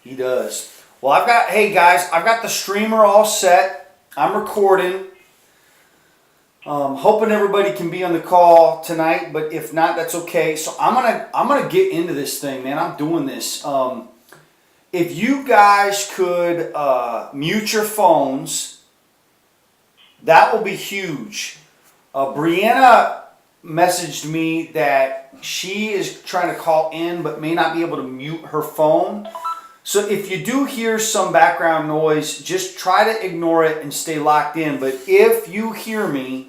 He does. Well, hey guys, I've got the streamer all set. I'm recording. Hoping everybody can be on the call tonight, but if not, that's okay. So I'm gonna get into this thing, man. I'm doing this. If you guys could mute your phones, that will be huge. Brianna messaged me that she is trying to call in, but may not be able to mute her phone. So if you do hear some background noise, just try to ignore it and stay locked in. But if you hear me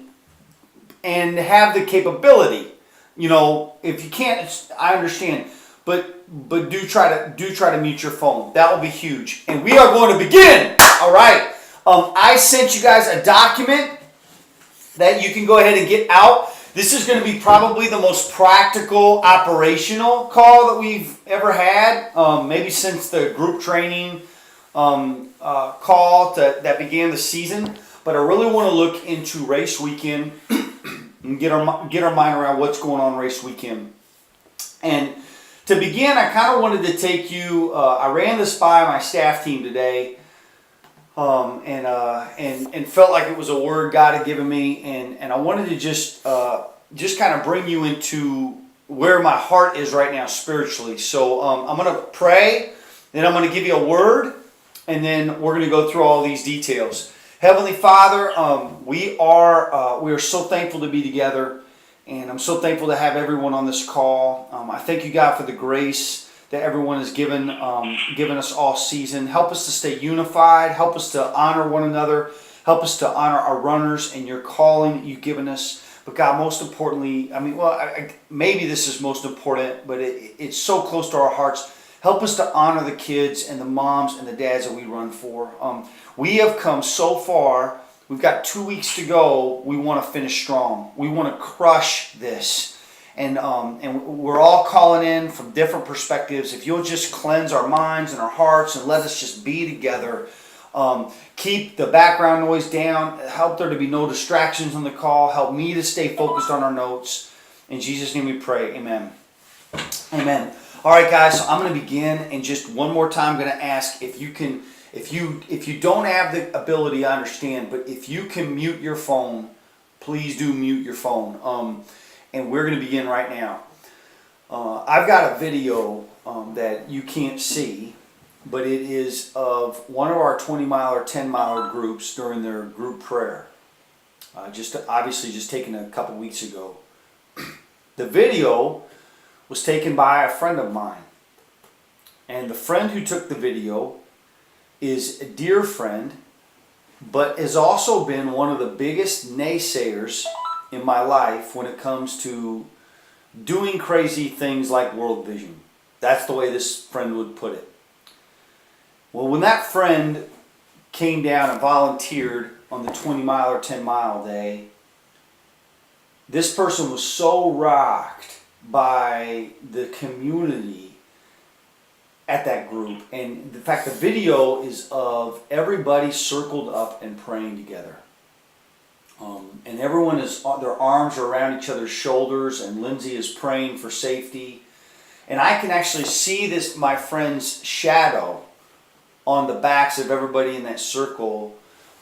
and have the capability, if you can't, I understand. But do try to mute your phone. That will be huge. And we are going to begin. All right. I sent you guys a document that you can go ahead and get out. This is going to be probably the most practical operational call that we've ever had, maybe since the group training call that began the season. But I really want to look into race weekend and get our mind around what's going on race weekend. And to begin, I kind of wanted to take you. I ran this by my staff team today. And felt like it was a word God had given me, and I wanted to just kind of bring you into where my heart is right now spiritually. So I'm going to pray, then I'm going to give you a word, and then we're going to go through all these details. Heavenly Father, we are so thankful to be together, and I'm so thankful to have everyone on this call. I thank you, God, for the grace that everyone has given us all season. Help us to stay unified. Help us to honor one another. Help us to honor our runners and your calling that you've given us. But God, most importantly, maybe this is most important, but it's so close to our hearts. Help us to honor the kids and the moms and the dads that we run for. We have come so far. We've got 2 weeks to go. We want to finish strong. We want to crush this. And we're all calling in from different perspectives. If you'll just cleanse our minds and our hearts and let us just be together. Keep the background noise down. Help there to be no distractions on the call. Help me to stay focused on our notes. In Jesus' name we pray. Amen. Amen. All right, guys. So I'm going to begin, and just one more time, I'm going to ask if you can. If you don't have the ability, I understand. But if you can mute your phone, please do mute your phone. And we're going to begin right now. I've got a video that you can't see, but it is of one of our 20-mile or 10-mile groups during their group prayer. Just taken a couple weeks ago. The video was taken by a friend of mine. And the friend who took the video is a dear friend, but has also been one of the biggest naysayers in my life when it comes to doing crazy things like World Vision. That's the way this friend would put it. Well, when that friend came down and volunteered on the 20-mile or 10-mile day, this person was so rocked by the community at that group. And in fact, the video is of everybody circled up and praying together. And everyone their arms are around each other's shoulders, and Lindsay is praying for safety. And I can actually see my friend's shadow on the backs of everybody in that circle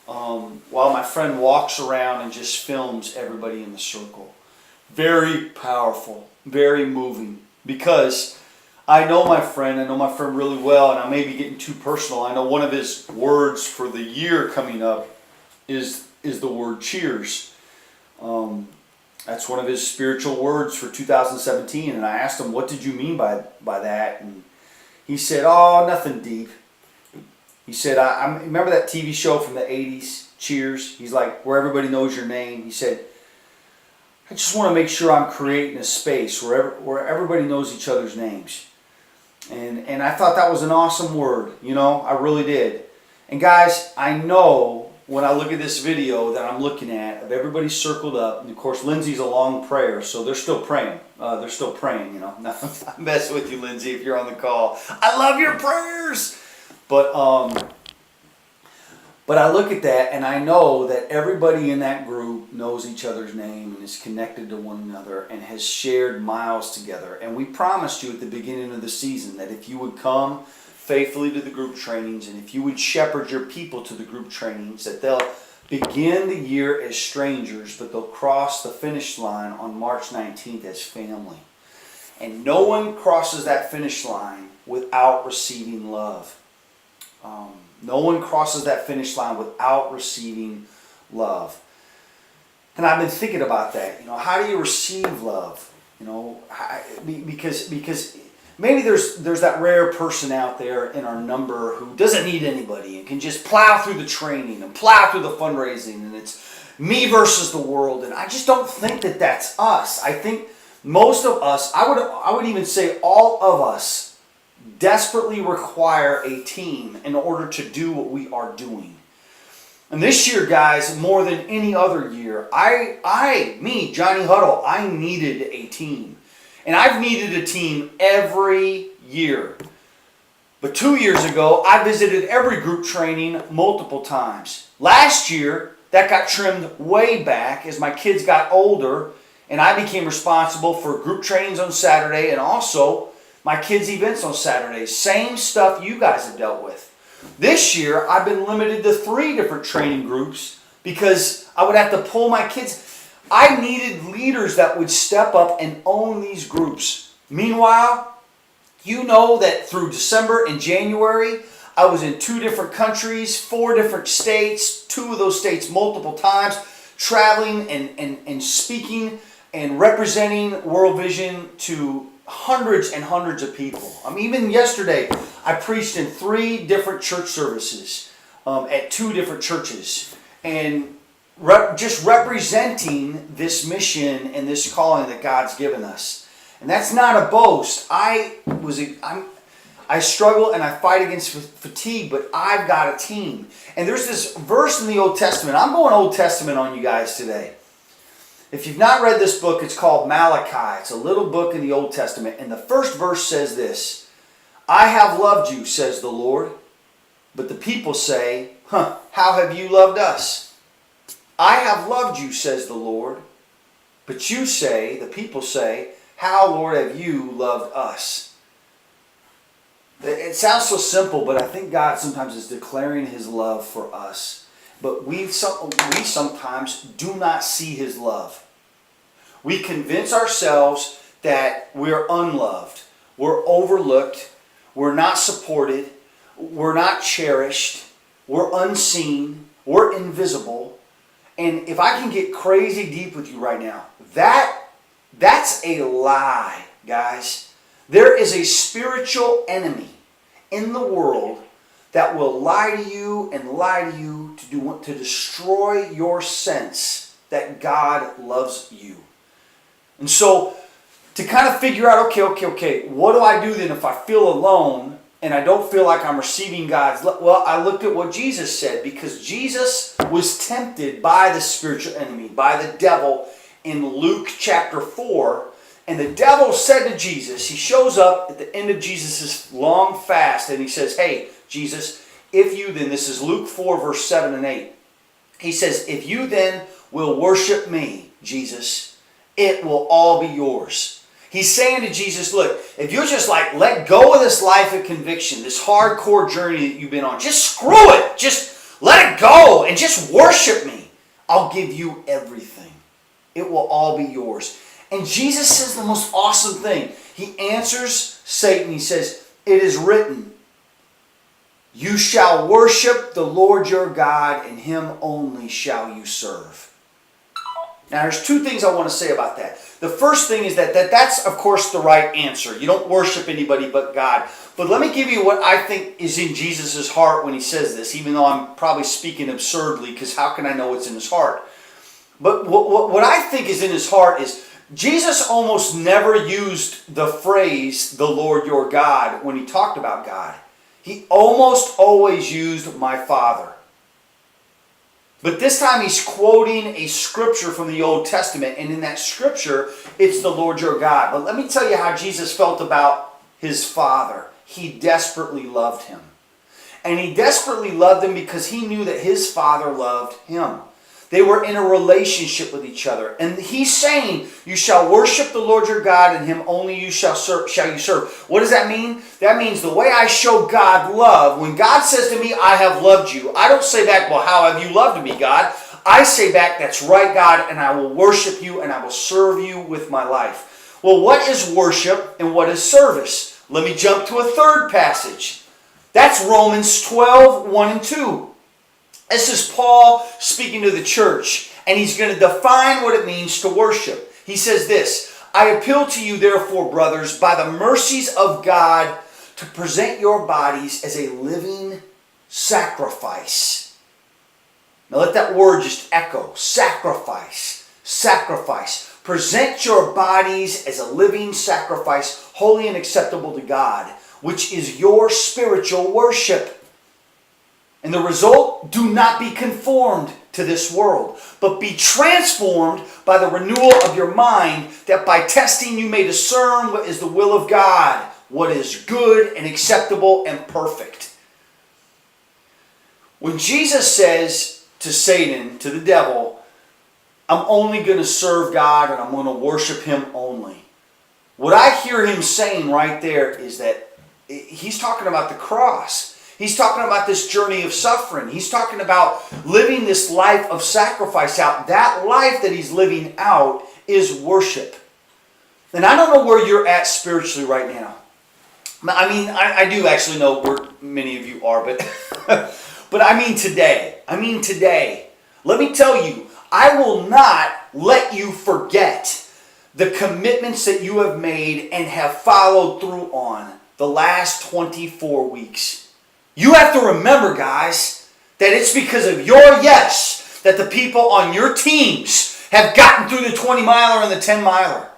while my friend walks around and just films everybody in the circle. Very powerful, very moving, because I know my friend really well, and I may be getting too personal. I know one of his words for the year coming up is the word cheers. That's one of his spiritual words for 2017, and I asked him, what did you mean by that? And he said, oh, nothing deep. He said, I remember that TV show from the 80s, Cheers. He's like, where everybody knows your name. He said, I just want to make sure I'm creating a space where everybody knows each other's names. And I thought that was an awesome word, I really did. And guys, I know when I look at this video that I'm looking at of everybody circled up, and of course Lindsay's a long prayer, so they're still praying. I'm messing with you, Lindsay, if you're on the call. I love your prayers. But I look at that and I know that everybody in that group knows each other's name and is connected to one another and has shared miles together. And we promised you at the beginning of the season that if you would come faithfully to the group trainings, and if you would shepherd your people to the group trainings, that they'll begin the year as strangers, but they'll cross the finish line on March 19th as family. And no one crosses that finish line without receiving love. No one crosses that finish line without receiving love. And I've been thinking about that. How do you receive love? Because maybe there's that rare person out there in our number who doesn't need anybody and can just plow through the training and plow through the fundraising, and it's me versus the world. And I just don't think that that's us. I think most of us, I would even say all of us, desperately require a team in order to do what we are doing. And this year, guys, more than any other year, me, Johnny Huddle, I needed a team. And I've needed a team every year. But 2 years ago, I visited every group training multiple times. Last year, that got trimmed way back as my kids got older, and I became responsible for group trainings on Saturday and also my kids' events on Saturdays. Same stuff you guys have dealt with. This year, I've been limited to 3 different training groups because I would have to pull my kids. I needed leaders that would step up and own these groups. Meanwhile, you know that through December and January, I was in 2 different countries, 4 different states, 2 of those states multiple times, traveling and speaking and representing World Vision to hundreds and hundreds of people. Even yesterday, I preached in 3 different church services at 2 different churches, and just representing this mission and this calling that God's given us. And that's not a boast. I struggle and I fight against fatigue, but I've got a team. And there's this verse in the Old Testament. I'm going Old Testament on you guys today. If you've not read this book, it's called Malachi. It's a little book in the Old Testament. And the first verse says this: I have loved you, says the Lord. But the people say, how have you loved us? I have loved you, says the Lord. But you say, the people say, how, Lord, have you loved us? It sounds so simple, but I think God sometimes is declaring His love for us. But we sometimes do not see His love. We convince ourselves that we're unloved, we're overlooked, we're not supported, we're not cherished, we're unseen, we're invisible. And if I can get crazy deep with you right now, that's a lie, guys. There is a spiritual enemy in the world that will lie to you to destroy your sense that God loves you. And so, to kind of figure out, okay, what do I do then if I feel alone and I don't feel like I'm receiving God's love? Well, I looked at what Jesus said, because Jesus was tempted by the spiritual enemy, by the devil, in Luke chapter 4. And the devil said to Jesus, he shows up at the end of Jesus' long fast, and he says, hey, Jesus, if you then, this is Luke 4, verse 7 and 8. He says, if you then will worship me, Jesus, it will all be yours. He's saying to Jesus, look, if you just let go of this life of conviction, this hardcore journey that you've been on, just screw it. Just let it go and just worship me. I'll give you everything. It will all be yours. And Jesus says the most awesome thing. He answers Satan. He says, it is written, you shall worship the Lord your God, and Him only shall you serve. Now, there's 2 things I want to say about that. The first thing is that's, of course, the right answer. You don't worship anybody but God. But let me give you what I think is in Jesus' heart when He says this, even though I'm probably speaking absurdly, because how can I know what's in His heart? But what I think is in His heart is Jesus almost never used the phrase, the Lord your God, when He talked about God. He almost always used my Father. But this time He's quoting a scripture from the Old Testament, and in that scripture, it's the Lord your God. But let me tell you how Jesus felt about His Father. He desperately loved Him. And He desperately loved Him because He knew that His Father loved Him. They were in a relationship with each other. And he's saying, you shall worship the Lord your God, and him only you shall you serve. What does that mean? That means the way I show God love, when God says to me, I have loved you, I don't say back, well, how have you loved me, God? I say back, that's right, God, and I will worship you and I will serve you with my life. Well, what is worship and what is service? Let me jump to a third passage. That's Romans 12, 1 and 2. This is Paul speaking to the church, and he's going to define what it means to worship. He says this, I appeal to you, therefore, brothers, by the mercies of God, to present your bodies as a living sacrifice. Now let that word just echo. Sacrifice. Sacrifice. Present your bodies as a living sacrifice, holy and acceptable to God, which is your spiritual worship. And the result, do not be conformed to this world, but be transformed by the renewal of your mind, that by testing you may discern what is the will of God, what is good and acceptable and perfect. When Jesus says to Satan, to the devil, I'm only going to serve God and I'm going to worship him only, what I hear him saying right there is that he's talking about the cross. He's talking about this journey of suffering. He's talking about living this life of sacrifice out. That life that he's living out is worship. And I don't know where you're at spiritually right now. I mean, I do actually know where many of you are, but but I mean today. Let me tell you, I will not let you forget the commitments that you have made and have followed through on the last 24 weeks. You have to remember, guys, that it's because of your yes that the people on your teams have gotten through the 20-miler and the 10-miler.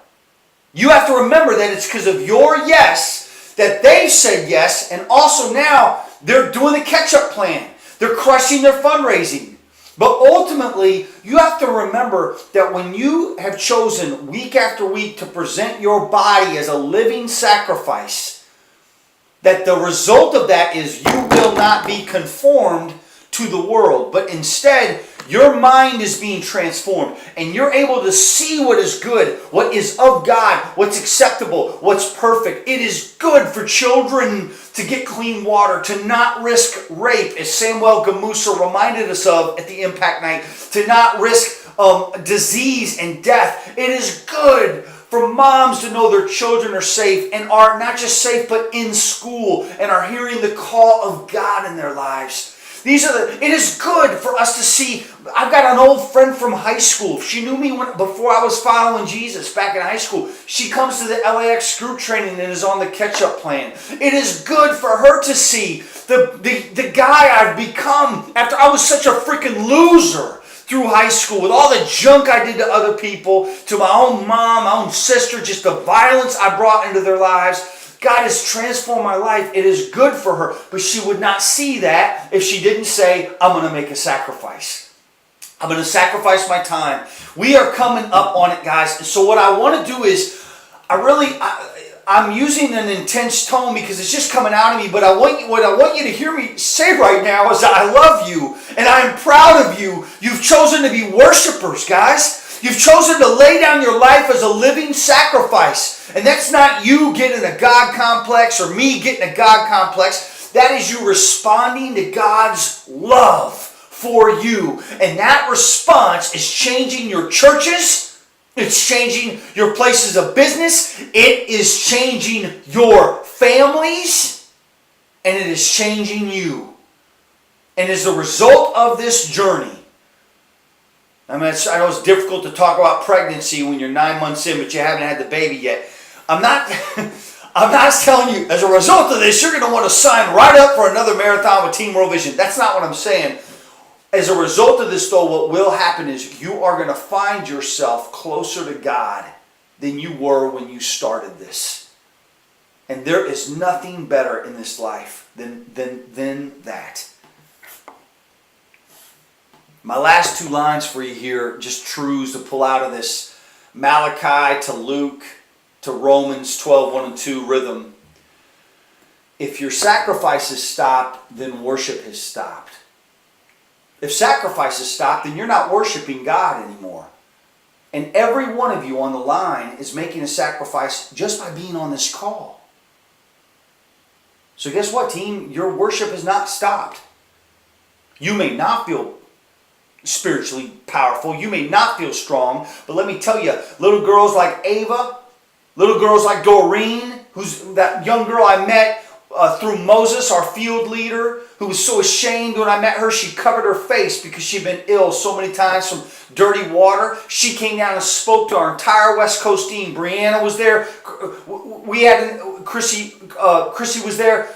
You have to remember that it's because of your yes that they've said yes, and also now they're doing the catch-up plan. They're crushing their fundraising. But ultimately, you have to remember that when you have chosen week after week to present your body as a living sacrifice, that the result of that is you will not be conformed to the world, but instead your mind is being transformed and you're able to see what is good, what is of God, what's acceptable, what's perfect. It is good for children to get clean water, to not risk rape, as Samuel Gamusa reminded us of at the Impact Night, to not risk disease and death. It is good for moms to know their children are safe and are not just safe but in school and are hearing the call of God in their lives. It is good for us to see. I've got an old friend from high school. She knew me before I was following Jesus back in high school. She comes to the LAX group training and is on the catch-up plan. It is good for her to see the guy I've become after I was such a freaking loser through high school, with all the junk I did to other people, to my own mom, my own sister, just the violence I brought into their lives. God has transformed my life. It is good for her, but she would not see that if she didn't say, I'm going to make a sacrifice. I'm going to sacrifice my time. We are coming up on it, guys. And so what I want to do is, I'm using an intense tone because it's just coming out of me, but what I want you to hear me say right now is that I love you and I am proud of you. You've chosen to be worshipers, guys. You've chosen to lay down your life as a living sacrifice. And that's not you getting a God complex or me getting a God complex. That is you responding to God's love for you. And that response is changing your churches. It's changing your places of business. It is changing your families. And it is changing you. And as a result of this journey, I know it's difficult to talk about pregnancy when you're 9 months in, but you haven't had the baby yet. I'm not telling you, as a result of this, you're going to want to sign right up for another marathon with Team World Vision. That's not what I'm saying. As a result of this, though, what will happen is you are going to find yourself closer to God than you were when you started this. And there is nothing better in this life than that. My last two lines for you here, just truths to pull out of this Malachi to Luke to Romans 12, 1 and 2 rhythm. If your sacrifice has stopped, then worship has stopped. If sacrifices stop, then you're not worshiping God anymore. And every one of you on the line is making a sacrifice just by being on this call. So guess what, team? Your worship has not stopped. You may not feel spiritually powerful. You may not feel strong. But let me tell you, little girls like Ava, little girls like Doreen, who's that young girl I met through Moses, our field leader, who was so ashamed when I met her. She covered her face because she'd been ill so many times from dirty water. She came down and spoke to our entire West Coast team. Brianna was there. We had Chrissy was there.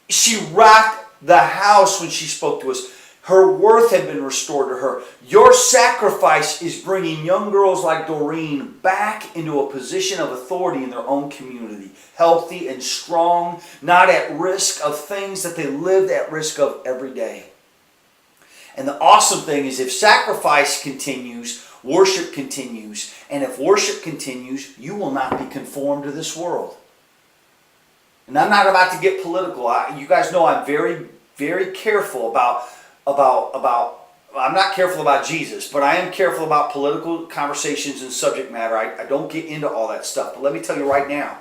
She rocked the house when she spoke to us. Her worth had been restored to her. Your sacrifice is bringing young girls like Doreen back into a position of authority in their own community. Healthy and strong, not at risk of things that they lived at risk of every day. And the awesome thing is if sacrifice continues, worship continues. And if worship continues, you will not be conformed to this world. And I'm not about to get political. You guys know I'm very, very careful about I'm not careful about Jesus, but I am careful about political conversations and subject matter. I don't get into all that stuff. But let me tell you right now,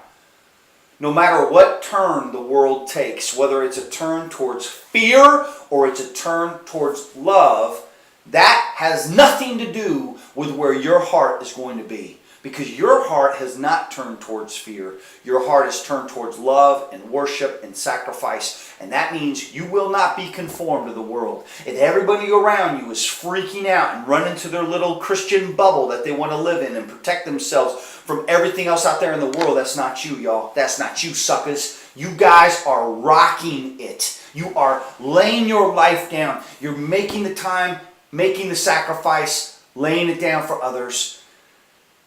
no matter what turn the world takes, whether it's a turn towards fear or it's a turn towards love, that has nothing to do with where your heart is going to be. Because your heart has not turned towards fear. Your heart is turned towards love and worship and sacrifice. And that means you will not be conformed to the world. If everybody around you is freaking out and running to their little Christian bubble that they want to live in and protect themselves from everything else out there in the world, that's not you, y'all. That's not you, suckers. You guys are rocking it. You are laying your life down. You're making the time, making the sacrifice, laying it down for others.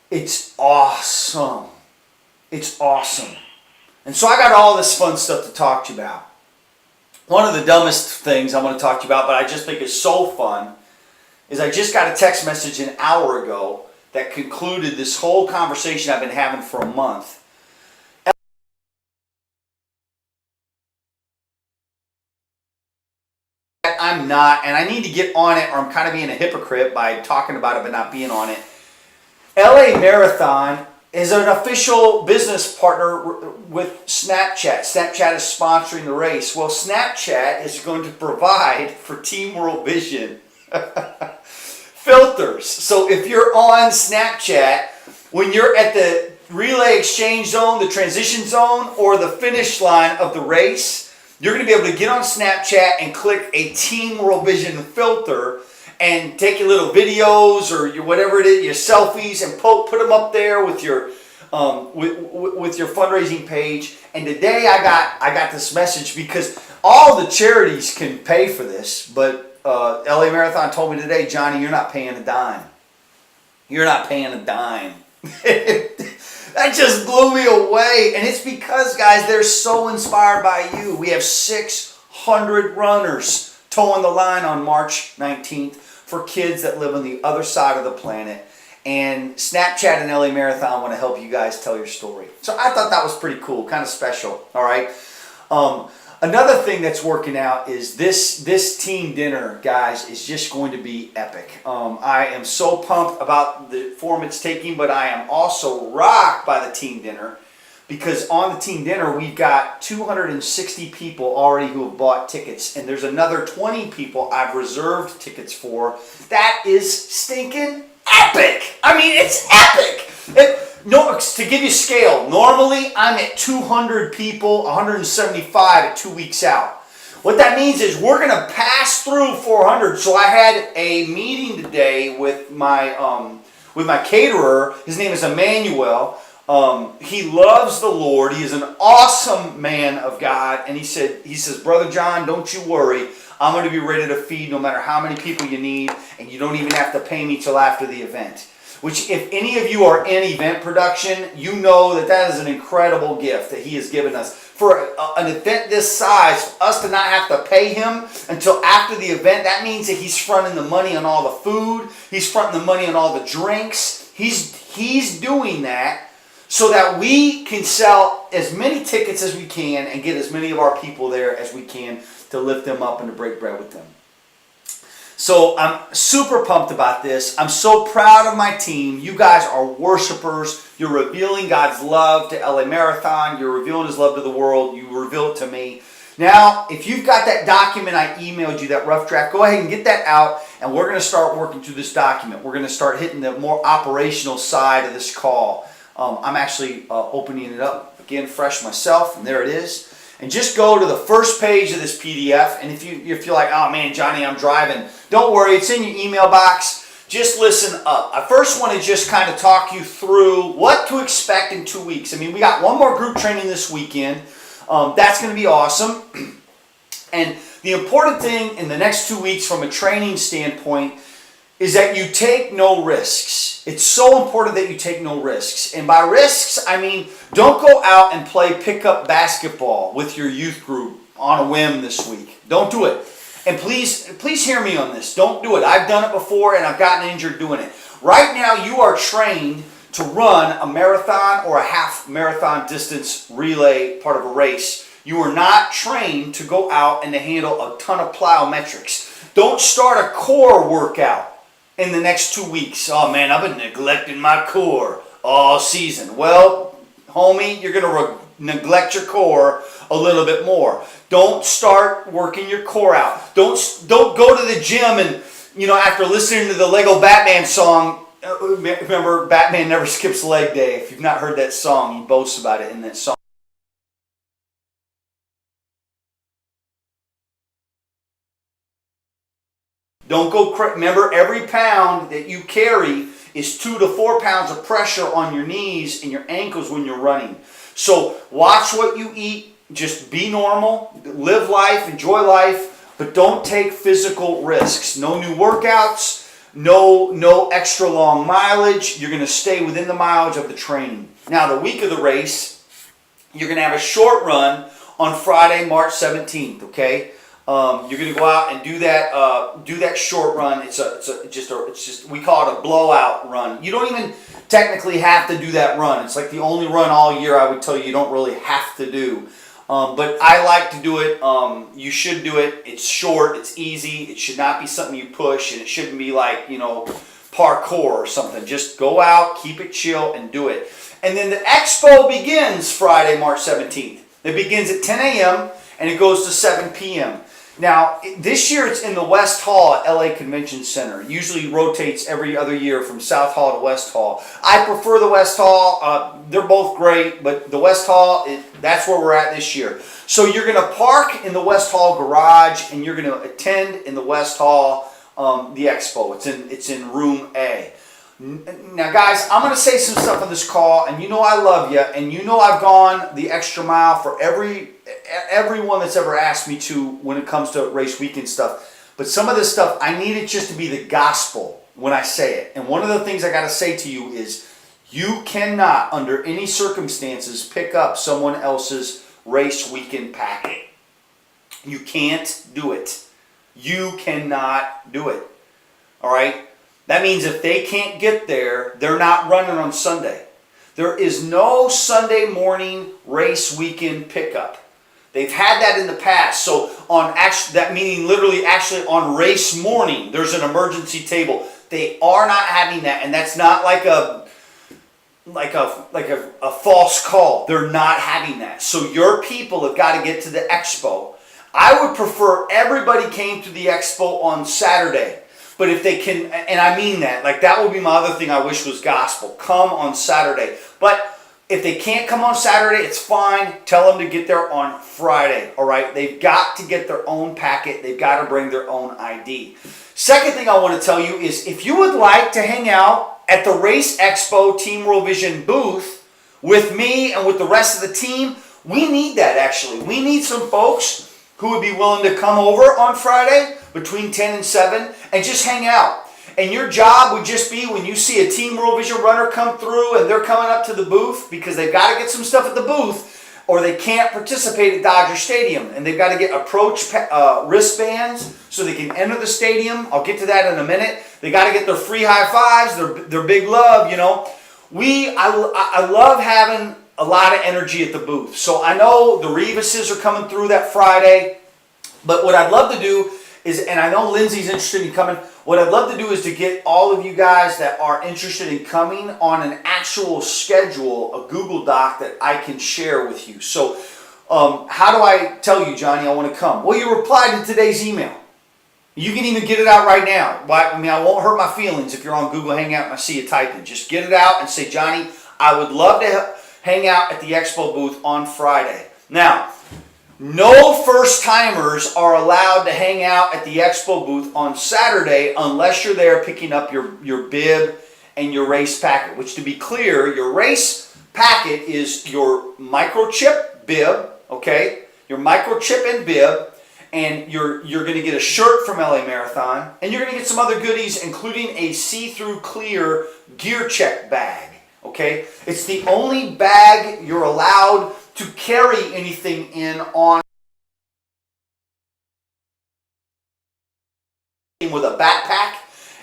It's awesome. It's awesome. And so I got all this fun stuff to talk to you about. One of the dumbest things I'm going to talk to you about, but I just think is so fun, is I just got a text message an hour ago that concluded this whole conversation I've been having for a month. I'm not, and I need to get on it, or I'm kind of being a hypocrite by talking about it but not being on it. LA Marathon is an official business partner with Snapchat. Snapchat is sponsoring the race. Well, Snapchat is going to provide for Team World Vision filters. So if you're on Snapchat, when you're at the relay exchange zone, the transition zone, or the finish line of the race, you're going to be able to get on Snapchat and click a Team World Vision filter and take your little videos or your whatever it is, your selfies, and put them up there with your with your fundraising page. And today I got this message because all the charities can pay for this, but LA Marathon told me today, Johnny, you're not paying a dime. You're not paying a dime. That just blew me away. And it's because, guys, they're so inspired by you. We have 600 runners towing the line on March 19th. For kids that live on the other side of the planet. And Snapchat and LA Marathon want to help you guys tell your story. So I thought that was pretty cool, kind of special, all right? Another thing that's working out is this team dinner, guys, is just going to be epic. I am so pumped about the form it's taking, but I am also rocked by the team dinner. Because on the team dinner, we've got 260 people already who have bought tickets. And there's another 20 people I've reserved tickets for. That is stinking epic. I mean, it's epic. To give you scale, normally I'm at 200 people, 175 at 2 weeks out. What that means is we're going to pass through 400. So I had a meeting today with my caterer. His name is Emmanuel. He loves the Lord. He is an awesome man of God. And he says, Brother John, don't you worry. I'm going to be ready to feed no matter how many people you need. And you don't even have to pay me till after the event. Which, if any of you are in event production, you know that is an incredible gift that he has given us. For an event this size, for us to not have to pay him until after the event, that means that he's fronting the money on all the food. He's fronting the money on all the drinks. He's doing that so that we can sell as many tickets as we can and get as many of our people there as we can to lift them up and to break bread with them. So I'm super pumped about this. I'm so proud of my team. You guys are worshipers. You're revealing God's love to LA Marathon. You're revealing His love to the world. You reveal it to me. Now, if you've got that document I emailed you, that rough draft, go ahead and get that out, and we're going to start working through this document. We're going to start hitting the more operational side of this call. I'm actually opening it up again fresh myself, and there it is. And just go to the first page of this PDF, and if you're like, oh man, Johnny, I'm driving, don't worry, it's in your email box. Just listen up. I first want to just kind of talk you through what to expect in 2 weeks. I mean, we got one more group training this weekend. That's going to be awesome. And the important thing in the next 2 weeks from a training standpoint is that you take no risks. It's so important that you take no risks. And by risks, I mean, don't go out and play pickup basketball with your youth group on a whim this week. Don't do it. And please hear me on this. Don't do it. I've done it before and I've gotten injured doing it. Right now, you are trained to run a marathon or a half marathon distance relay part of a race. You are not trained to go out and to handle a ton of plyometrics. Don't start a core workout in the next 2 weeks. Oh man, I've been neglecting my core all season. Well, homie, you're going to neglect your core a little bit more. Don't start working your core out. Don't go to the gym and, after listening to the Lego Batman song, remember, Batman never skips leg day. If you've not heard that song, he boasts about it in that song. Don't go, remember, every pound that you carry is 2 to 4 pounds of pressure on your knees and your ankles when you're running. So watch what you eat. Just be normal. Live life. Enjoy life. But don't take physical risks. No new workouts. No extra long mileage. You're going to stay within the mileage of the training. Now, the week of the race, you're going to have a short run on Friday, March 17th, okay? You're going to go out and do that short run. It's just we call it a blowout run. You don't even technically have to do that run. It's like the only run all year I would tell you don't really have to do. But I like to do it. You should do it. It's short. It's easy. It should not be something you push, and it shouldn't be like parkour or something. Just go out, keep it chill, and do it. And then the expo begins Friday, March 17th. It begins at 10 a.m. and it goes to 7 p.m. Now, this year it's in the West Hall at LA Convention Center. It usually rotates every other year from South Hall to West Hall. I prefer the West Hall. They're both great, but the West Hall, that's where we're at this year. So you're going to park in the West Hall garage, and you're going to attend in the West Hall the expo. It's in room A. Now, guys, I'm going to say some stuff on this call, and I love you, and I've gone the extra mile for everyone that's ever asked me to when it comes to race weekend stuff. But some of this stuff, I need it just to be the gospel when I say it. And one of the things I got to say to you is you cannot, under any circumstances, pick up someone else's race weekend packet. You can't do it. You cannot do it. All right? That means if they can't get there, they're not running on Sunday. There is no Sunday morning race weekend pickup. They've had that in the past. So that meaning literally actually on race morning, there's an emergency table. They are not having that, and that's not like a false call. They're not having that. So your people have got to get to the expo. I would prefer everybody came to the expo on Saturday. But if they can, and I mean that, that would be my other thing I wish was gospel. Come on Saturday. But if they can't come on Saturday, it's fine. Tell them to get there on Friday, all right? They've got to get their own packet. They've got to bring their own ID. Second thing I want to tell you is if you would like to hang out at the Race Expo Team World Vision booth with me and with the rest of the team, we need that actually. We need some folks who would be willing to come over on Friday between 10 and 7 and just hang out. And your job would just be when you see a Team World Vision runner come through and they're coming up to the booth because they've got to get some stuff at the booth or they can't participate at Dodger Stadium. And they've got to get approach wristbands so they can enter the stadium. I'll get to that in a minute. They got to get their free high fives, their big love, I love having a lot of energy at the booth. So I know the Revises are coming through that Friday. But what I'd love to do is, and I know Lindsay's interested in coming, what I'd love to do is to get all of you guys that are interested in coming on an actual schedule, a Google Doc that I can share with you. So how do I tell you, Johnny, I want to come? Well, you replied to today's email. You can even get it out right now. I mean, I won't hurt my feelings if you're on Google Hangout and I see you typing. Just get it out and say, Johnny, I would love to hang out at the expo booth on Friday. Now, no first-timers are allowed to hang out at the expo booth on Saturday unless you're there picking up your bib and your race packet, which, to be clear, your race packet is your microchip bib, okay? Your microchip and bib, and you're going to get a shirt from LA Marathon, and you're going to get some other goodies, including a see-through clear gear check bag, okay? It's the only bag you're allowed to carry anything in on with a backpack.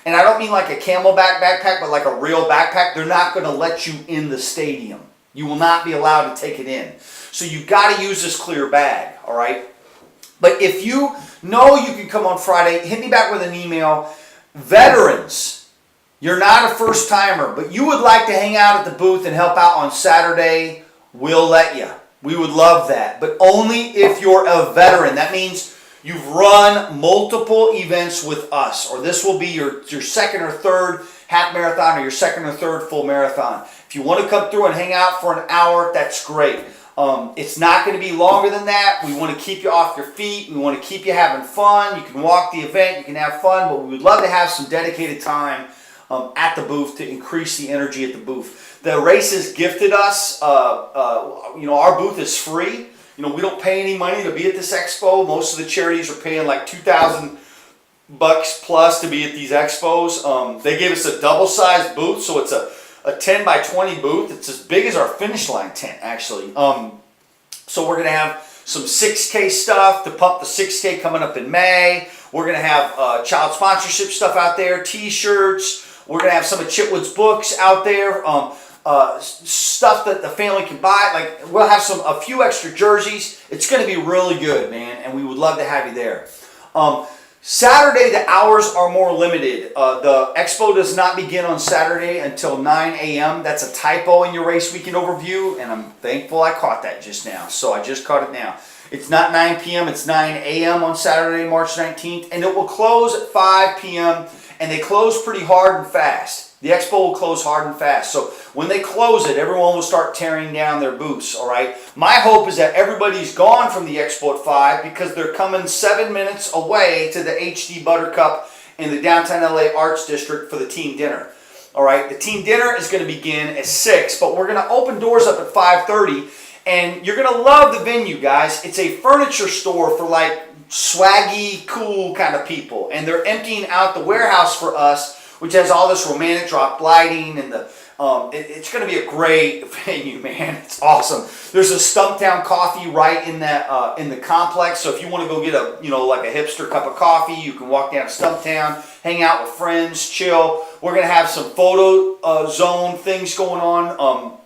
And I don't mean like a Camelback backpack, but like a real backpack. They're not going to let you in the stadium. You will not be allowed to take it in. So you've got to use this clear bag, all right? But if you know you can come on Friday, hit me back with an email. Veterans, you're not a first-timer, but you would like to hang out at the booth and help out on Saturday, we'll let you. We would love that, but only if you're a veteran. That means you've run multiple events with us, or this will be your second or third half marathon or your second or third full marathon. If you want to come through and hang out for an hour, that's great. It's not going to be longer than that. We want to keep you off your feet. We want to keep you having fun. You can walk the event. You can have fun, but we would love to have some dedicated time at the booth to increase the energy at the booth. The races gifted us. Our booth is free. We don't pay any money to be at this expo. Most of the charities are paying like $2,000 plus to be at these expos. They gave us a double-sized booth, so it's a 10 by 20 booth. It's as big as our finish line tent, actually. So we're going to have some 6K stuff to pump the 6K coming up in May. We're going to have child sponsorship stuff out there, T-shirts. We're going to have some of Chitwood's books out there, stuff that the family can buy. Like, we'll have a few extra jerseys. It's going to be really good, man, and we would love to have you there. Saturday, the hours are more limited. The expo does not begin on Saturday until 9 a.m. That's a typo in your race weekend overview, and I'm thankful I caught that just now. So I just caught it now. It's not 9 p.m., it's 9 a.m. on Saturday, March 19th, and it will close at 5 p.m., and they close pretty hard and fast. The expo will close hard and fast. So when they close it, everyone will start tearing down their booths, all right? My hope is that everybody's gone from the expo at 5 because they're coming 7 minutes away to the HD Buttercup in the downtown LA Arts District for the team dinner. All right, the team dinner is going to begin at 6, but we're going to open doors up at 5:30, and you're going to love the venue, guys. It's a furniture store for like swaggy, cool kind of people, and they're emptying out the warehouse for us, which has all this romantic drop lighting, and it's going to be a great venue, man. It's awesome. There's a Stumptown coffee right in that in the complex, so if you want to go get like a hipster cup of coffee, you can walk down to Stumptown, hang out with friends, chill. We're going to have some photo zone things going on,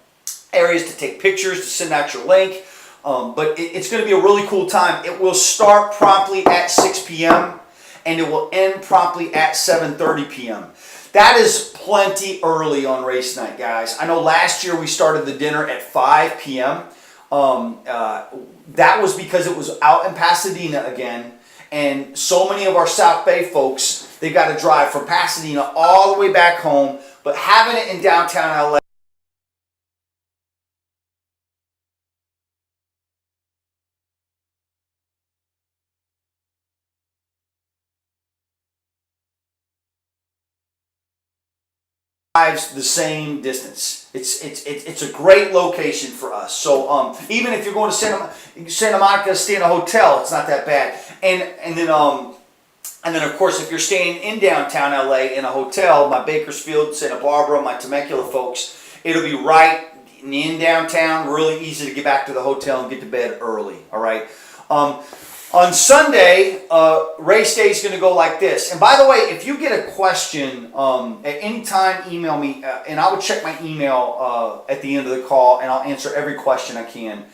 areas to take pictures, to send out your link. But it's going to be a really cool time. It will start promptly at 6 p.m. and it will end promptly at 7:30 p.m. That is plenty early on race night, guys. I know last year we started the dinner at 5 p.m. That was because it was out in Pasadena again, and so many of our South Bay folks, they got to drive from Pasadena all the way back home, but having it in downtown LA the same distance. It's a great location for us. So even if you're going to Santa Monica, stay in a hotel, it's not that bad. And then of course, if you're staying in downtown LA in a hotel, my Bakersfield, Santa Barbara, my Temecula folks, it'll be right in downtown. Really easy to get back to the hotel and get to bed early. All right. On Sunday, race day is going to go like this. And by the way, if you get a question at any time, email me, and I will check my email at the end of the call, and I'll answer every question I can.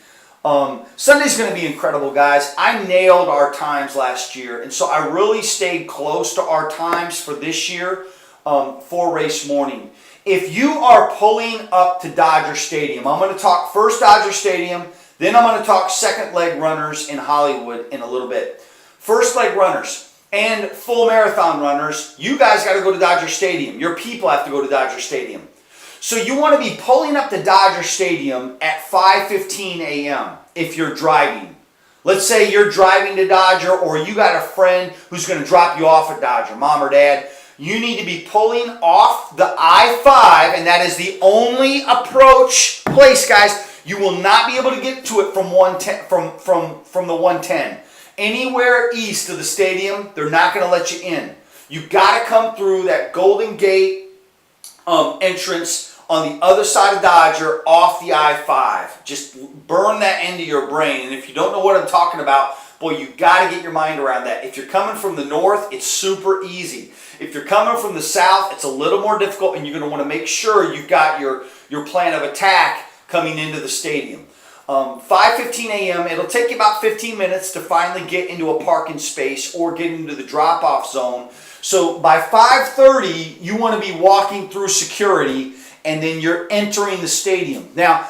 Sunday's going to be incredible, guys. I nailed our times last year, and so I really stayed close to our times for this year for race morning. If you are pulling up to Dodger Stadium, I'm going to talk first Dodger Stadium, then I'm going to talk second leg runners in Hollywood in a little bit. First leg runners and full marathon runners, you guys got to go to Dodger Stadium. Your people have to go to Dodger Stadium. So you want to be pulling up to Dodger Stadium at 5:15 a.m. if you're driving. Let's say you're driving to Dodger, or you got a friend who's going to drop you off at Dodger, mom or dad. You need to be pulling off the I-5, and that is the only approach place, guys. You will not be able to get to it from 110, from the 110. Anywhere east of the stadium, they're not going to let you in. You got to come through that Golden Gate entrance on the other side of Dodger off the I-5. Just burn that into your brain. And if you don't know what I'm talking about, boy, you got to get your mind around that. If you're coming from the north, it's super easy. If you're coming from the south, it's a little more difficult, and you're going to want to make sure you've got your plan of attack coming into the stadium. 5:15 a.m., it'll take you about 15 minutes to finally get into a parking space or get into the drop-off zone. So by 5:30, you want to be walking through security, and then you're entering the stadium. Now,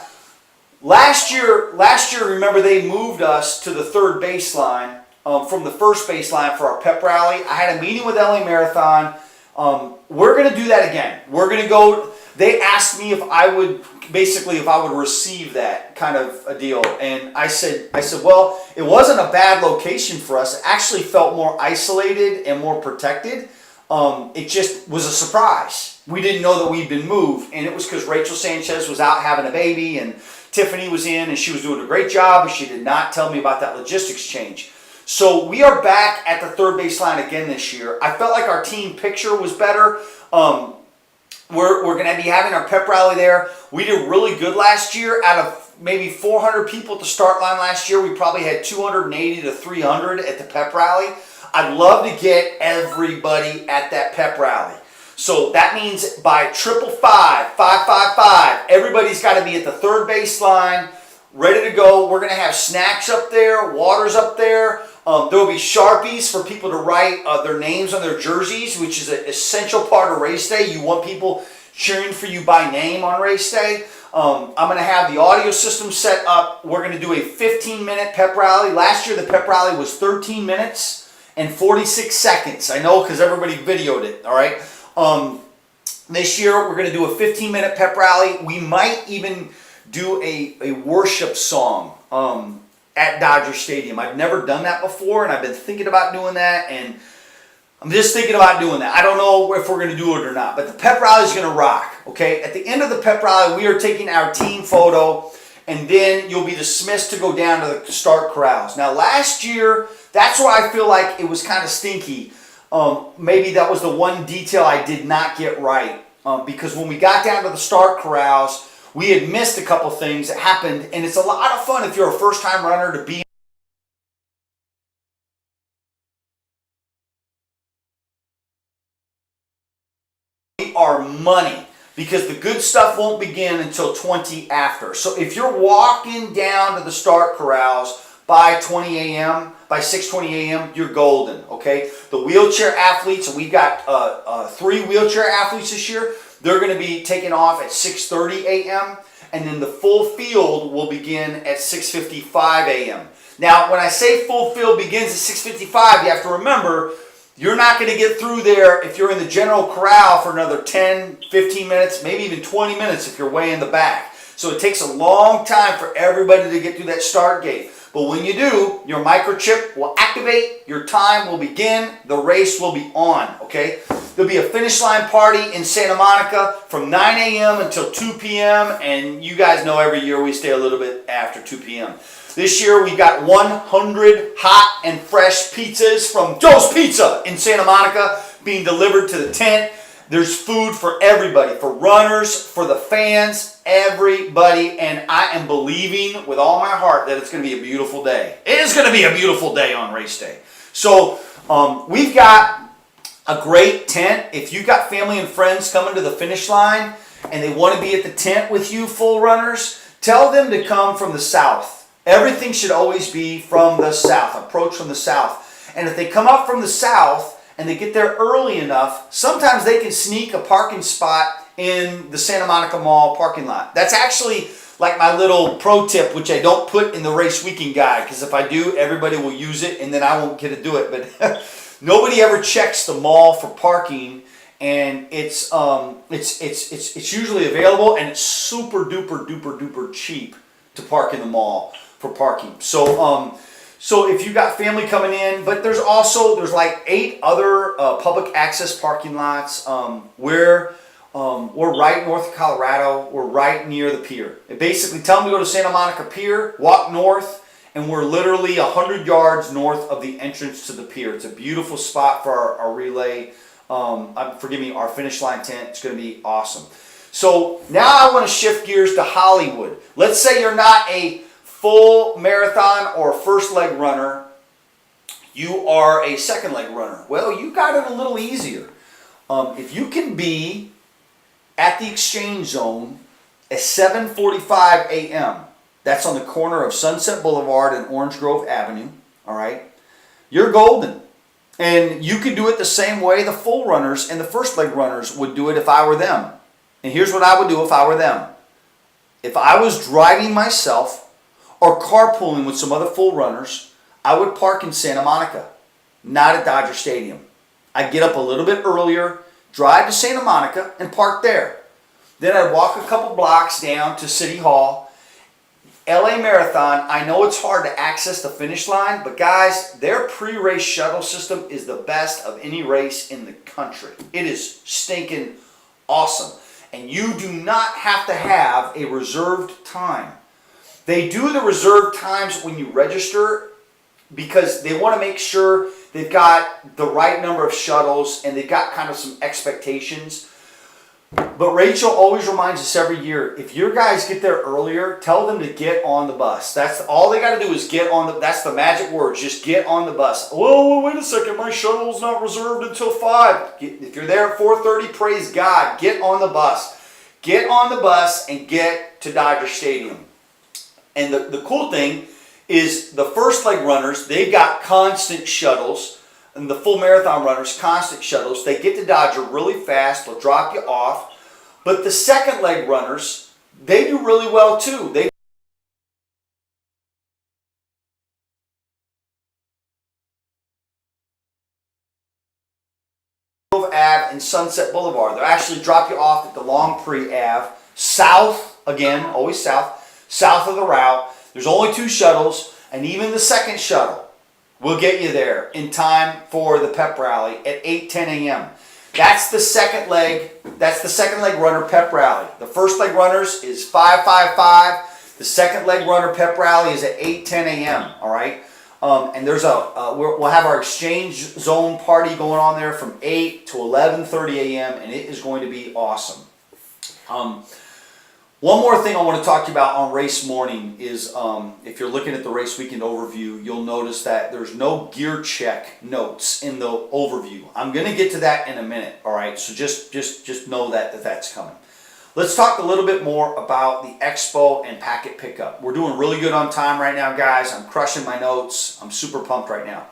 last year, remember, they moved us to the third baseline from the first baseline for our pep rally. I had a meeting with LA Marathon. We're going to do that again. We're going to go. They asked me if I would receive that kind of a deal, and I said, well, it wasn't a bad location for us. It actually felt more isolated and more protected. It just was a surprise. We didn't know that we'd been moved, and it was because Rachel Sanchez was out having a baby, and Tiffany was in, and she was doing a great job, but she did not tell me about that logistics change. So we are back at the third baseline again this year. I felt like our team picture was better. We're going to be having our pep rally there. We did really good last year. Out of maybe 400 people at the start line last year, we probably had 280 to 300 at the pep rally. I'd love to get everybody at that pep rally. So that means by 555, everybody's got to be at the third baseline, ready to go. We're going to have snacks up there, waters up there. There will be Sharpies for people to write their names on their jerseys, which is an essential part of race day. You want people cheering for you by name on race day. I'm going to have the audio system set up. We're going to do a 15-minute pep rally. Last year, the pep rally was 13 minutes and 46 seconds. I know because everybody videoed it, all right? This year, we're going to do a 15-minute pep rally. We might even do a worship song at Dodger Stadium. I've never done that before, and I've been thinking about doing that, and I'm just thinking about doing that. I don't know if we're going to do it or not, but the pep rally is going to rock, okay? At the end of the pep rally, we are taking our team photo, and then you'll be dismissed to go down to the start corrals. Now, last year, that's where I feel like it was kind of stinky. Maybe that was the one detail I did not get right, because when we got down to the start corrals, we had missed a couple things that happened, and it's a lot of fun if you're a first-time runner to be our money, because the good stuff won't begin until 20 after. So if you're walking down to the start corrals by 20 a.m., by 6:20 a.m., you're golden, okay? The wheelchair athletes, and we've got 3 wheelchair athletes this year, they're going to be taking off at 6:30 a.m., and then the full field will begin at 6:55 a.m. Now, when I say full field begins at 6:55, you have to remember, you're not going to get through there if you're in the general corral for another 10, 15 minutes, maybe even 20 minutes if you're way in the back. So it takes a long time for everybody to get through that start gate. But when you do, your microchip will activate, your time will begin, the race will be on, okay? There'll be a finish line party in Santa Monica from 9 a.m. until 2 p.m. And you guys know every year we stay a little bit after 2 p.m. This year we've got 100 hot and fresh pizzas from Joe's Pizza in Santa Monica being delivered to the tent. There's food for everybody, for runners, for the fans, everybody, and I am believing with all my heart that it's going to be a beautiful day. It is going to be a beautiful day on race day. So we've got a great tent. If you've got family and friends coming to the finish line and they want to be at the tent with you, full runners, tell them to come from the south. Everything should always be from the south, approach from the south. And if they come up from the south and they get there early enough, sometimes they can sneak a parking spot in the Santa Monica Mall parking lot. That's actually like my little pro tip, which I don't put in the race weekend guide, because if I do, everybody will use it and then I won't get to do it. But nobody ever checks the mall for parking, and it's usually available, and it's super duper cheap to park in the mall for parking. So if you got family coming in, but there's like 8 other public access parking lots. We're right north of Colorado. We're right near the pier. It basically, tell them to go to Santa Monica Pier, walk north, and we're literally 100 yards north of the entrance to the pier. It's a beautiful spot for our relay. Forgive me, our finish line tent. It's going to be awesome. So now I want to shift gears to Hollywood. Let's say you're not a full marathon or first leg runner. You are a second leg runner. Well, you got it a little easier. If you can be at the exchange zone at 7:45 a.m., that's on the corner of Sunset Boulevard and Orange Grove Avenue, all right, you're golden. And you could do it the same way the full runners and the first leg runners would do it if I were them. And here's what I would do if I were them. If I was driving myself or carpooling with some other full runners, I would park in Santa Monica, not at Dodger Stadium. I'd get up a little bit earlier, drive to Santa Monica, and park there. Then I'd walk a couple blocks down to City Hall. LA Marathon, I know it's hard to access the finish line, but guys, their pre-race shuttle system is the best of any race in the country. It is stinking awesome. And you do not have to have a reserved time. They do the reserved times when you register because they want to make sure they've got the right number of shuttles and they've got kind of some expectations. But Rachel always reminds us every year, if your guys get there earlier, tell them to get on the bus. That's all they got to do is get on the, that's the magic words, just get on the bus. Whoa, wait a second, my shuttle's not reserved until 5. If you're there at 4:30, praise God, get on the bus. Get on the bus and get to Dodger Stadium. And the cool thing is the first leg runners, they've got constant shuttles. And the full marathon runners, constant shuttles. They get to Dodger really fast. They'll drop you off. But the second leg runners, they do really well too. They Ave and Sunset Boulevard. They'll actually drop you off at the Long Pre Ave. South, again, always south of the route. There's only 2 shuttles. And even the second shuttle we'll get you there in time for the pep rally at 8:10 a.m. That's the second leg. That's the second leg runner pep rally. The first leg runners is 5:55. The second leg runner pep rally is at 8:10 a.m. All right, and there's we'll have our exchange zone party going on there from 8 to 11:30 a.m. and it is going to be awesome. One more thing I want to talk to you about on race morning is if you're looking at the race weekend overview, you'll notice that there's no gear check notes in the overview. I'm going to get to that in a minute, all right? So just know that that's coming. Let's talk a little bit more about the expo and packet pickup. We're doing really good on time right now, guys. I'm crushing my notes. I'm super pumped right now.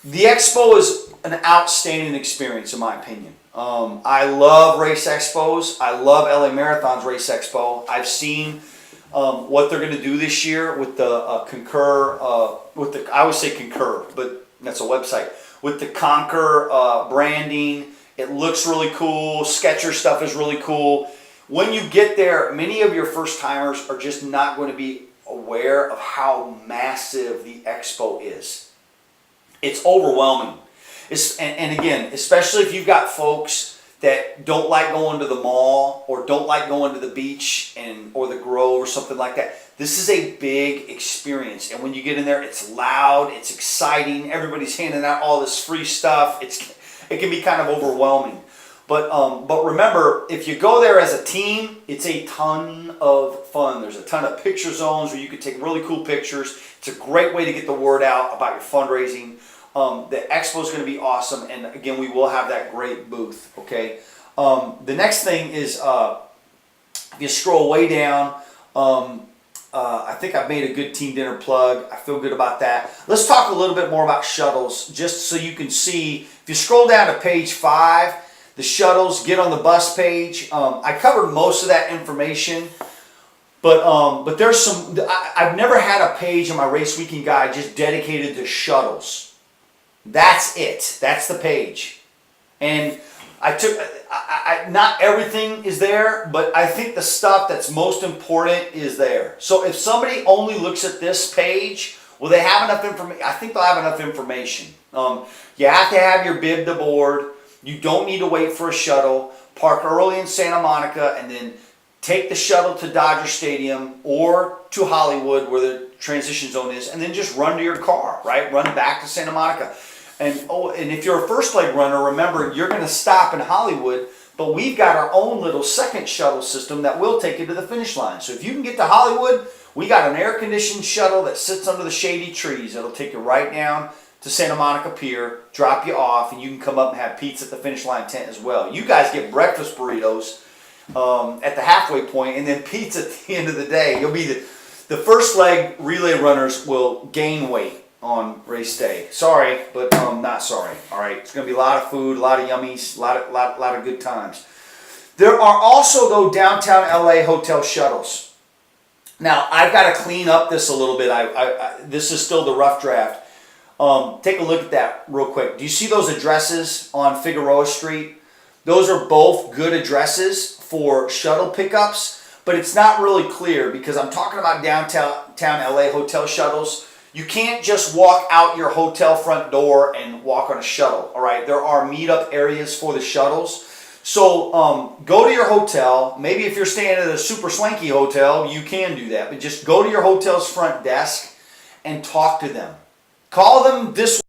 The expo is an outstanding experience, in my opinion. I love race expos. I love LA Marathon's race expo. I've seen what they're going to do this year with the Concur, I always say Concur, but that's a website, with the Conquer branding. It looks really cool. Sketcher stuff is really cool. When you get there, many of your first timers are just not going to be aware of how massive the expo is. It's overwhelming. And again, especially if you've got folks that don't like going to the mall or don't like going to the beach or the Grove or something like that. This is a big experience. And when you get in there, it's loud, it's exciting, everybody's handing out all this free stuff. It can be kind of overwhelming. But remember, if you go there as a team, it's a ton of fun. There's a ton of picture zones where you can take really cool pictures. It's a great way to get the word out about your fundraising. The expo is going to be awesome, and again, we will have that great booth. Okay. The next thing is, if you scroll way down, I think I've made a good team dinner plug. I feel good about that. Let's talk a little bit more about shuttles, just so you can see. If you scroll down to page 5, the shuttles, get on the bus page. I covered most of that information, but there's some. I've never had a page in my race weekend guide just dedicated to shuttles. That's it. That's the page. And I took, not everything is there, but I think the stuff that's most important is there. So if somebody only looks at this page, will they have enough information? I think they'll have enough information. You have to have your bib to board. You don't need to wait for a shuttle. Park early in Santa Monica and then take the shuttle to Dodger Stadium or to Hollywood where the transition zone is, and then just run to your car, right? Run back to Santa Monica. And if you're a first leg runner, remember, you're going to stop in Hollywood, but we've got our own little second shuttle system that will take you to the finish line. So if you can get to Hollywood, we got an air-conditioned shuttle that sits under the shady trees. It'll take you right down to Santa Monica Pier, drop you off, and you can come up and have pizza at the finish line tent as well. You guys get breakfast burritos at the halfway point, and then pizza at the end of the day. You'll be the first leg relay runners will gain weight on race day. Sorry, but not sorry. All right, it's going to be a lot of food, a lot of yummies, a lot of good times. There are also, though, downtown LA hotel shuttles. Now, I've got to clean up this a little bit. This is still the rough draft. Take a look at that real quick. Do you see those addresses on Figueroa Street? Those are both good addresses for shuttle pickups, but it's not really clear because I'm talking about downtown LA hotel shuttles. You can't just walk out your hotel front door and walk on a shuttle, all right? There are meetup areas for the shuttles. So go to your hotel. Maybe if you're staying at a super swanky hotel, you can do that. But just go to your hotel's front desk and talk to them. Call them this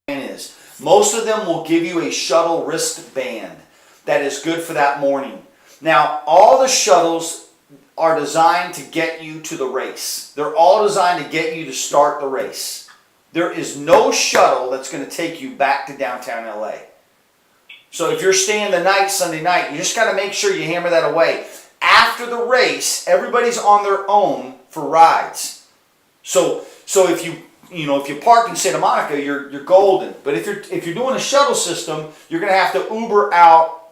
is. Most of them will give you a shuttle wristband that is good for that morning. Now, all the shuttles are designed to get you to the race. They're all designed to get you to start the race. There is no shuttle that's going to take you back to downtown LA. So if you're staying the night, Sunday night, you just got to make sure you hammer that away. After the race, everybody's on their own for rides. So if you park in Santa Monica, you're golden. But if you're doing a shuttle system, you're going to have to Uber out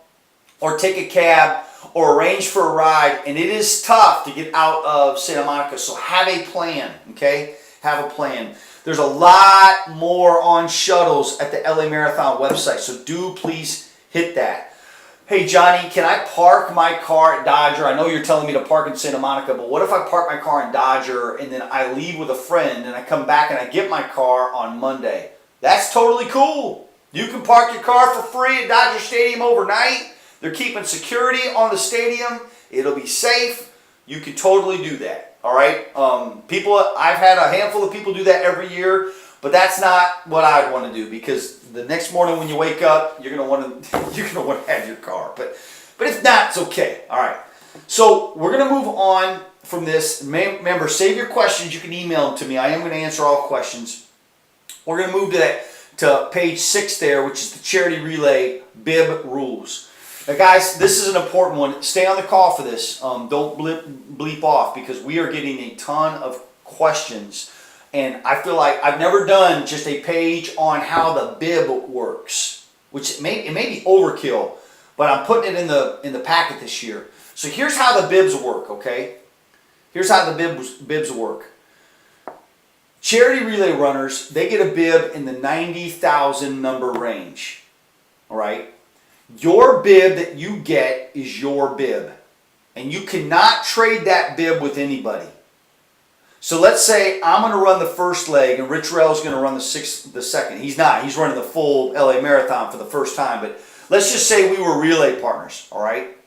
or take a cab or arrange for a ride, and it is tough to get out of Santa Monica, so have a plan, okay? Have a plan. There's a lot more on shuttles at the LA Marathon website, so do please hit that. Hey Johnny, can I park my car at Dodger? I know you're telling me to park in Santa Monica, but what if I park my car in Dodger and then I leave with a friend and I come back and I get my car on Monday? That's totally cool. You can park your car for free at Dodger Stadium overnight. They're keeping security on the stadium. It'll be safe. You can totally do that. All right. I've had a handful of people do that every year, but that's not what I'd want to do because the next morning when you wake up, you're gonna want to have your car. But if not, it's okay. All right. So we're gonna move on from this. Remember, save your questions. You can email them to me. I am going to answer all questions. We're going to move to page 6 there, which is the charity relay bib rules. Now guys, this is an important one. Stay on the call for this. Don't bleep off because we are getting a ton of questions. And I feel like I've never done just a page on how the bib works, which it may be overkill, but I'm putting it in the packet this year. So here's how the bibs work, okay? Here's how the bibs work. Charity relay runners, they get a bib in the 90,000 number range, all right? Your bib that you get is your bib, and you cannot trade that bib with anybody. So let's say I'm going to run the first leg, and Rich Rell is going to run the second. He's not. He's running the full LA Marathon for the first time, but let's just say we were relay partners, all right?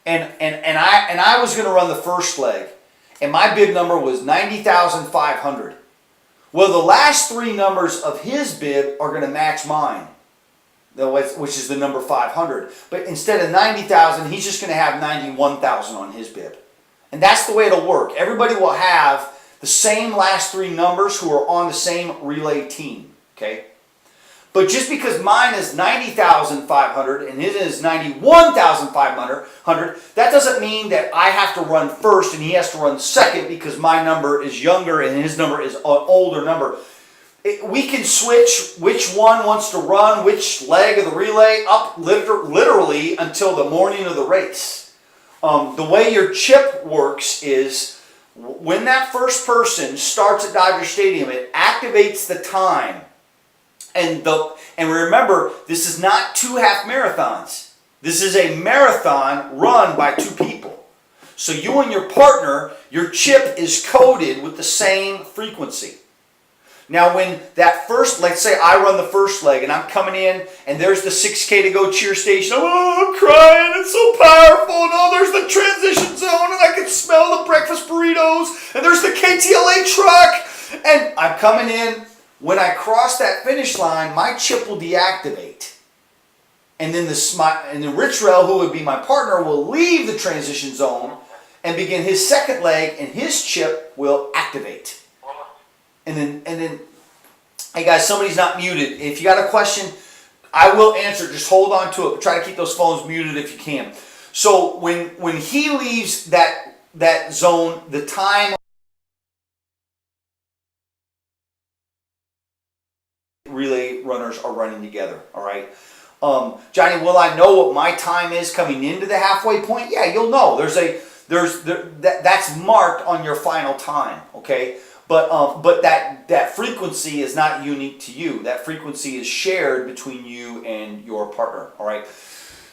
And I was going to run the first leg, and my bib number was 90,500. Well, the last 3 numbers of his bib are going to match mine, which is the number 500. But instead of 90,000, he's just going to have 91,000 on his bib. And that's the way it'll work. Everybody will have the same last 3 numbers who are on the same relay team, okay? But just because mine is 90,500 and his is 91,500, that doesn't mean that I have to run first and he has to run second because my number is younger and his number is an older number. We can switch which one wants to run which leg of the relay up literally until the morning of the race. The way your chip works is when that first person starts at Dodger Stadium, it activates the time. And remember, this is not 2 half marathons. This is a marathon run by 2 people. So you and your partner, your chip is coded with the same frequency. Now when that first, let's say I run the first leg and I'm coming in and there's the 6K to go cheer station. Oh, I'm crying, it's so powerful. And oh, there's the transition zone and I can smell the breakfast burritos. And there's the KTLA truck. And I'm coming in. When I cross that finish line, my chip will deactivate. And then Rich Rel, who would be my partner, will leave the transition zone and begin his second leg, and his chip will activate. And then, hey guys, somebody's not muted. If you got a question, I will answer. Just hold on to it. But try to keep those phones muted if you can. So when he leaves that zone, the time relay runners are running together, all right? Johnny, will I know what my time is coming into the halfway point? Yeah, you'll know. That's marked on your final time, okay? But that frequency is not unique to you. That frequency is shared between you and your partner, all right?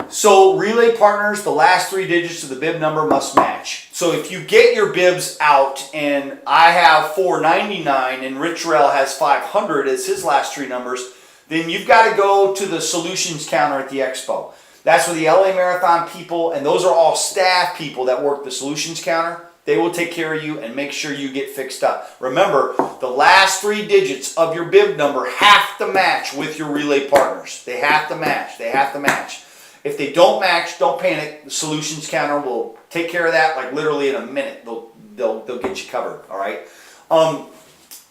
So relay partners, the last 3 digits of the bib number must match. So if you get your bibs out and I have 499 and Rich Rel has 500 as his last 3 numbers, then you've got to go to the solutions counter at the expo. That's where the LA Marathon people, and those are all staff people that work the solutions counter, they will take care of you and make sure you get fixed up. Remember, the last 3 digits of your bib number have to match with your relay partners. They have to match. They have to match. If they don't match, don't panic. The solutions counter will take care of that like literally in a minute. They'll get you covered, all right?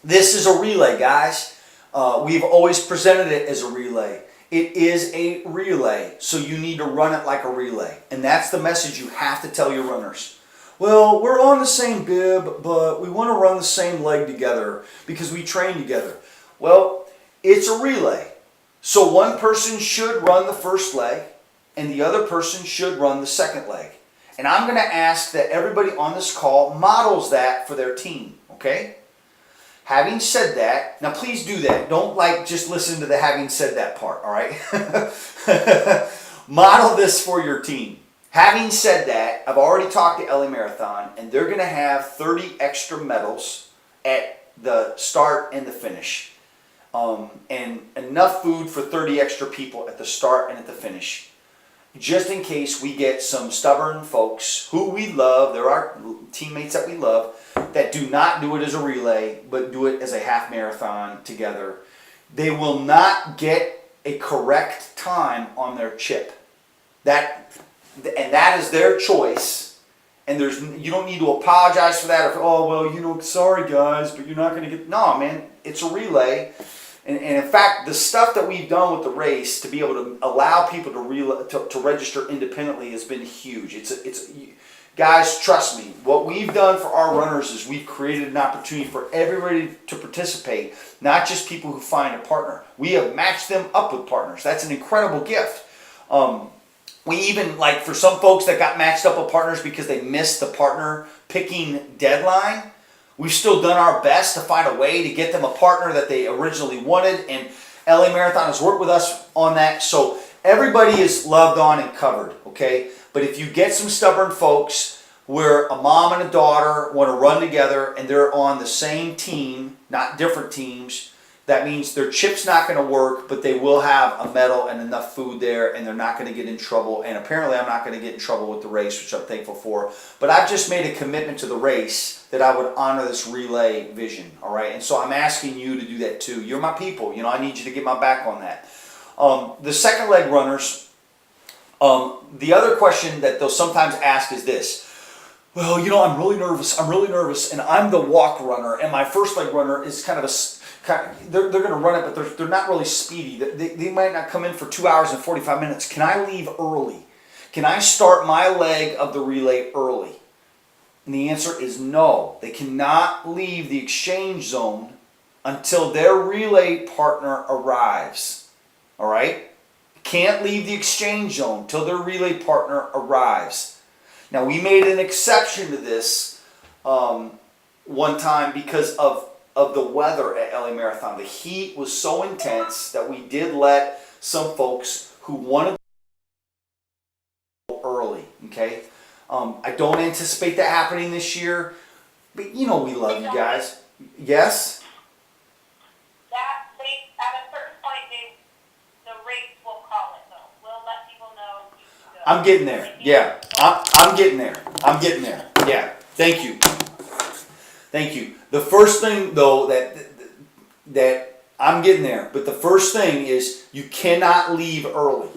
This is a relay, guys. We've always presented it as a relay. It is a relay, so you need to run it like a relay. And that's the message you have to tell your runners. Well, we're on the same bib, but we want to run the same leg together because we train together. Well, it's a relay. So one person should run the first leg, and the other person should run the second leg. And I'm going to ask that everybody on this call models that for their team, okay? Having said that, now please do that. Don't just listen to the having said that part, all right? Model this for your team. Having said that, I've already talked to LA Marathon, and they're going to have 30 extra medals at the start and the finish. And enough food for 30 extra people at the start and at the finish. Just in case we get some stubborn folks who we love, they're our teammates that we love, that do not do it as a relay, but do it as a half marathon together. They will not get a correct time on their chip. And that is their choice. And you don't need to apologize for that. Or, oh, well, sorry guys, but you're not going to get... No, man, it's a relay. And in fact, the stuff that we've done with the race to be able to allow people to register independently has been huge. Guys, trust me, what we've done for our runners is we've created an opportunity for everybody to participate, not just people who find a partner. We have matched them up with partners. That's an incredible gift. We even, for some folks that got matched up with partners because they missed the partner picking deadline, we've still done our best to find a way to get them a partner that they originally wanted, and LA Marathon has worked with us on that. So everybody is loved on and covered, okay? But if you get some stubborn folks where a mom and a daughter want to run together and they're on the same team, not different teams, that means their chip's not going to work, but they will have a medal and enough food there, and they're not going to get in trouble. And apparently I'm not going to get in trouble with the race, which I'm thankful for. But I've just made a commitment to the race that I would honor this relay vision, all right? And so I'm asking you to do that too. You're my people. I need you to get my back on that. The second leg runners, the other question that they'll sometimes ask is this. well, I'm really nervous. I'm really nervous, and I'm the walk runner, and my first leg runner is they're going to run it, but they're not really speedy. They might not come in for 2 hours and 45 minutes. Can I leave early? Can I start my leg of the relay early? And the answer is no. They cannot leave the exchange zone until their relay partner arrives. All right? Can't leave the exchange zone till their relay partner arrives. Now, we made an exception to this one time because of the weather at LA Marathon. The heat was so intense that we did let some folks who wanted to go early, okay? I don't anticipate that happening this year, but we love you guys. Yes? At a certain point, the race will call it, though. We'll let people know. I'm getting there. Yeah, I'm getting there. I'm getting there. Yeah. Thank you. Thank you. The first thing, though, that I'm getting there, but the first thing is you cannot leave early.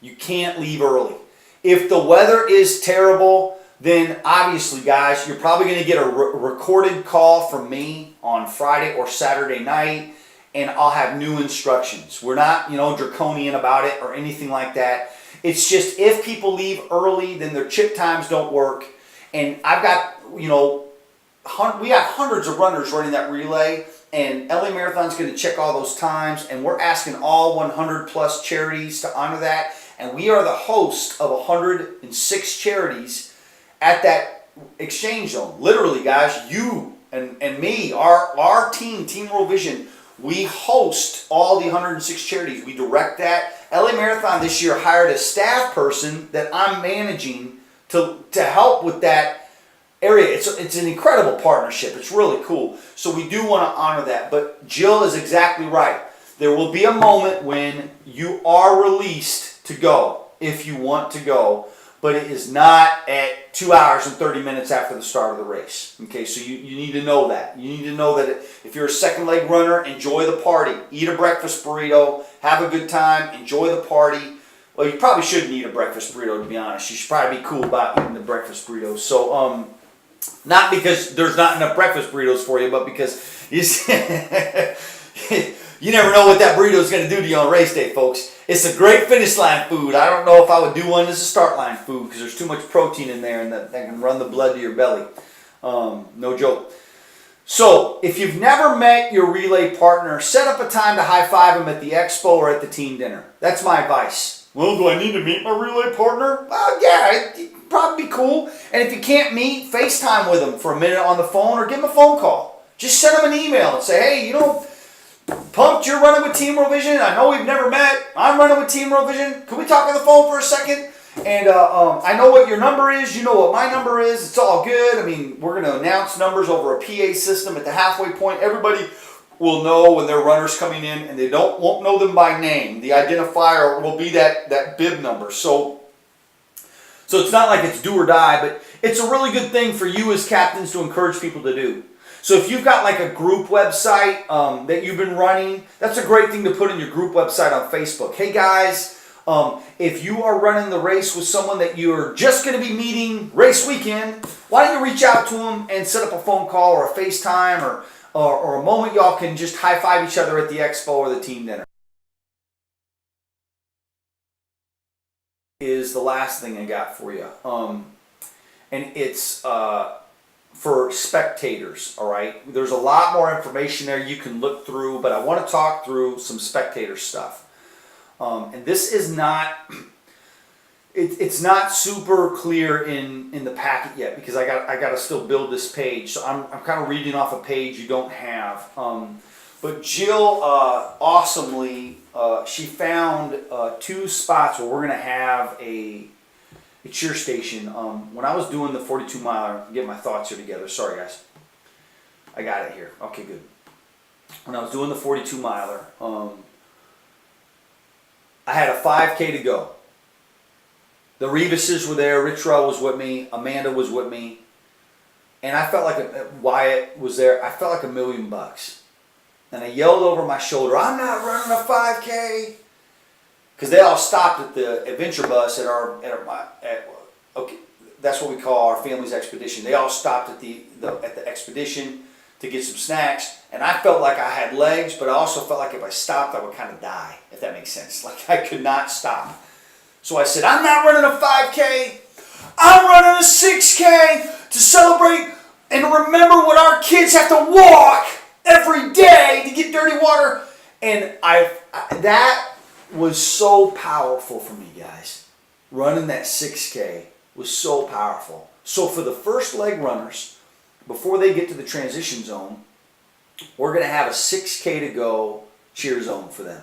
You can't leave early. If the weather is terrible, then obviously, guys, you're probably going to get a recorded call from me on Friday or Saturday night, and I'll have new instructions. We're not, draconian about it or anything like that. It's just if people leave early, then their chip times don't work. And I've got, we have hundreds of runners running that relay, and LA Marathon's going to check all those times, and we're asking all 100 plus charities to honor that. And we are the host of 106 charities at that exchange zone. Literally, guys, you and me, our team World Vision, we host all the 106 charities. We direct that. LA Marathon this year hired a staff person that I'm managing to help with that area. It's an incredible partnership. It's really cool. So we do want to honor that. But Jill is exactly right. There will be a moment when you are released to go if you want to go, but it is not at 2 hours and 30 minutes after the start of the race. Okay, so you need to know that. You need to know that if you're a second leg runner, enjoy the party. Eat a breakfast burrito, have a good time, enjoy the party. Well, you probably shouldn't eat a breakfast burrito, to be honest. You should probably be cool about eating the breakfast burritos. So, not because there's not enough breakfast burritos for you, but because you never know what that burrito is going to do to you on race day, folks. It's a great finish line food. I don't know if I would do one as a start line food because there's too much protein in there and that can run the blood to your belly. No joke. So, if you've never met your relay partner, set up a time to high-five them at the expo or at the team dinner. That's my advice. Well, do I need to meet my relay partner? Well, yeah, it'd probably be cool. And if you can't meet, FaceTime with them for a minute on the phone or give them a phone call. Just send them an email and say, hey, Pumped, you're running with Team World Vision. I know we've never met. I'm running with Team World Vision. Can we talk on the phone for a second? And I know what your number is. You know what my number is. It's all good. I mean, we're going to announce numbers over a PA system at the halfway point. Everybody will know when their runner's coming in, and they won't know them by name. The identifier will be that bib number. So it's not like it's do or die, but it's a really good thing for you as captains to encourage people to do. So if you've got like a group website that you've been running, that's a great thing to put in your group website on Facebook. Hey guys, if you are running the race with someone that you're just going to be meeting race weekend, why don't you reach out to them and set up a phone call or a FaceTime or a moment y'all can just high-five each other at the expo or the team dinner. Is the last thing I got for you. And it's for spectators, all right? There's a lot more information there you can look through, but I want to talk through some spectator stuff. And this is not, it's not super clear in the packet yet because I got to still build this page. So I'm kind of reading off a page you don't have. But Jill, awesomely, she found 2 spots where we're going to have a cheer station. When I was doing the 42 miler, get my thoughts here together. Sorry guys. I got it here. Okay, good. When I was doing the 42 miler, I had a 5K to go. The Revises were there. Rich Rowe was with me. Amanda was with me. And I felt like Wyatt was there. I felt like $1 million. And I yelled over my shoulder, I'm not running a 5K. Because they all stopped at the adventure bus okay, that's what we call our family's expedition. They all stopped at the expedition to get some snacks, and I felt like I had legs, but I also felt like if I stopped, I would kind of die, if that makes sense. Like I could not stop. So I said, I'm not running a 5K. I'm running a 6K to celebrate and remember what our kids have to walk every day to get dirty water. And that was so powerful for me, guys. Running that 6K was so powerful. So for the first leg runners, before they get to the transition zone, we're going to have a 6K to go cheer zone for them.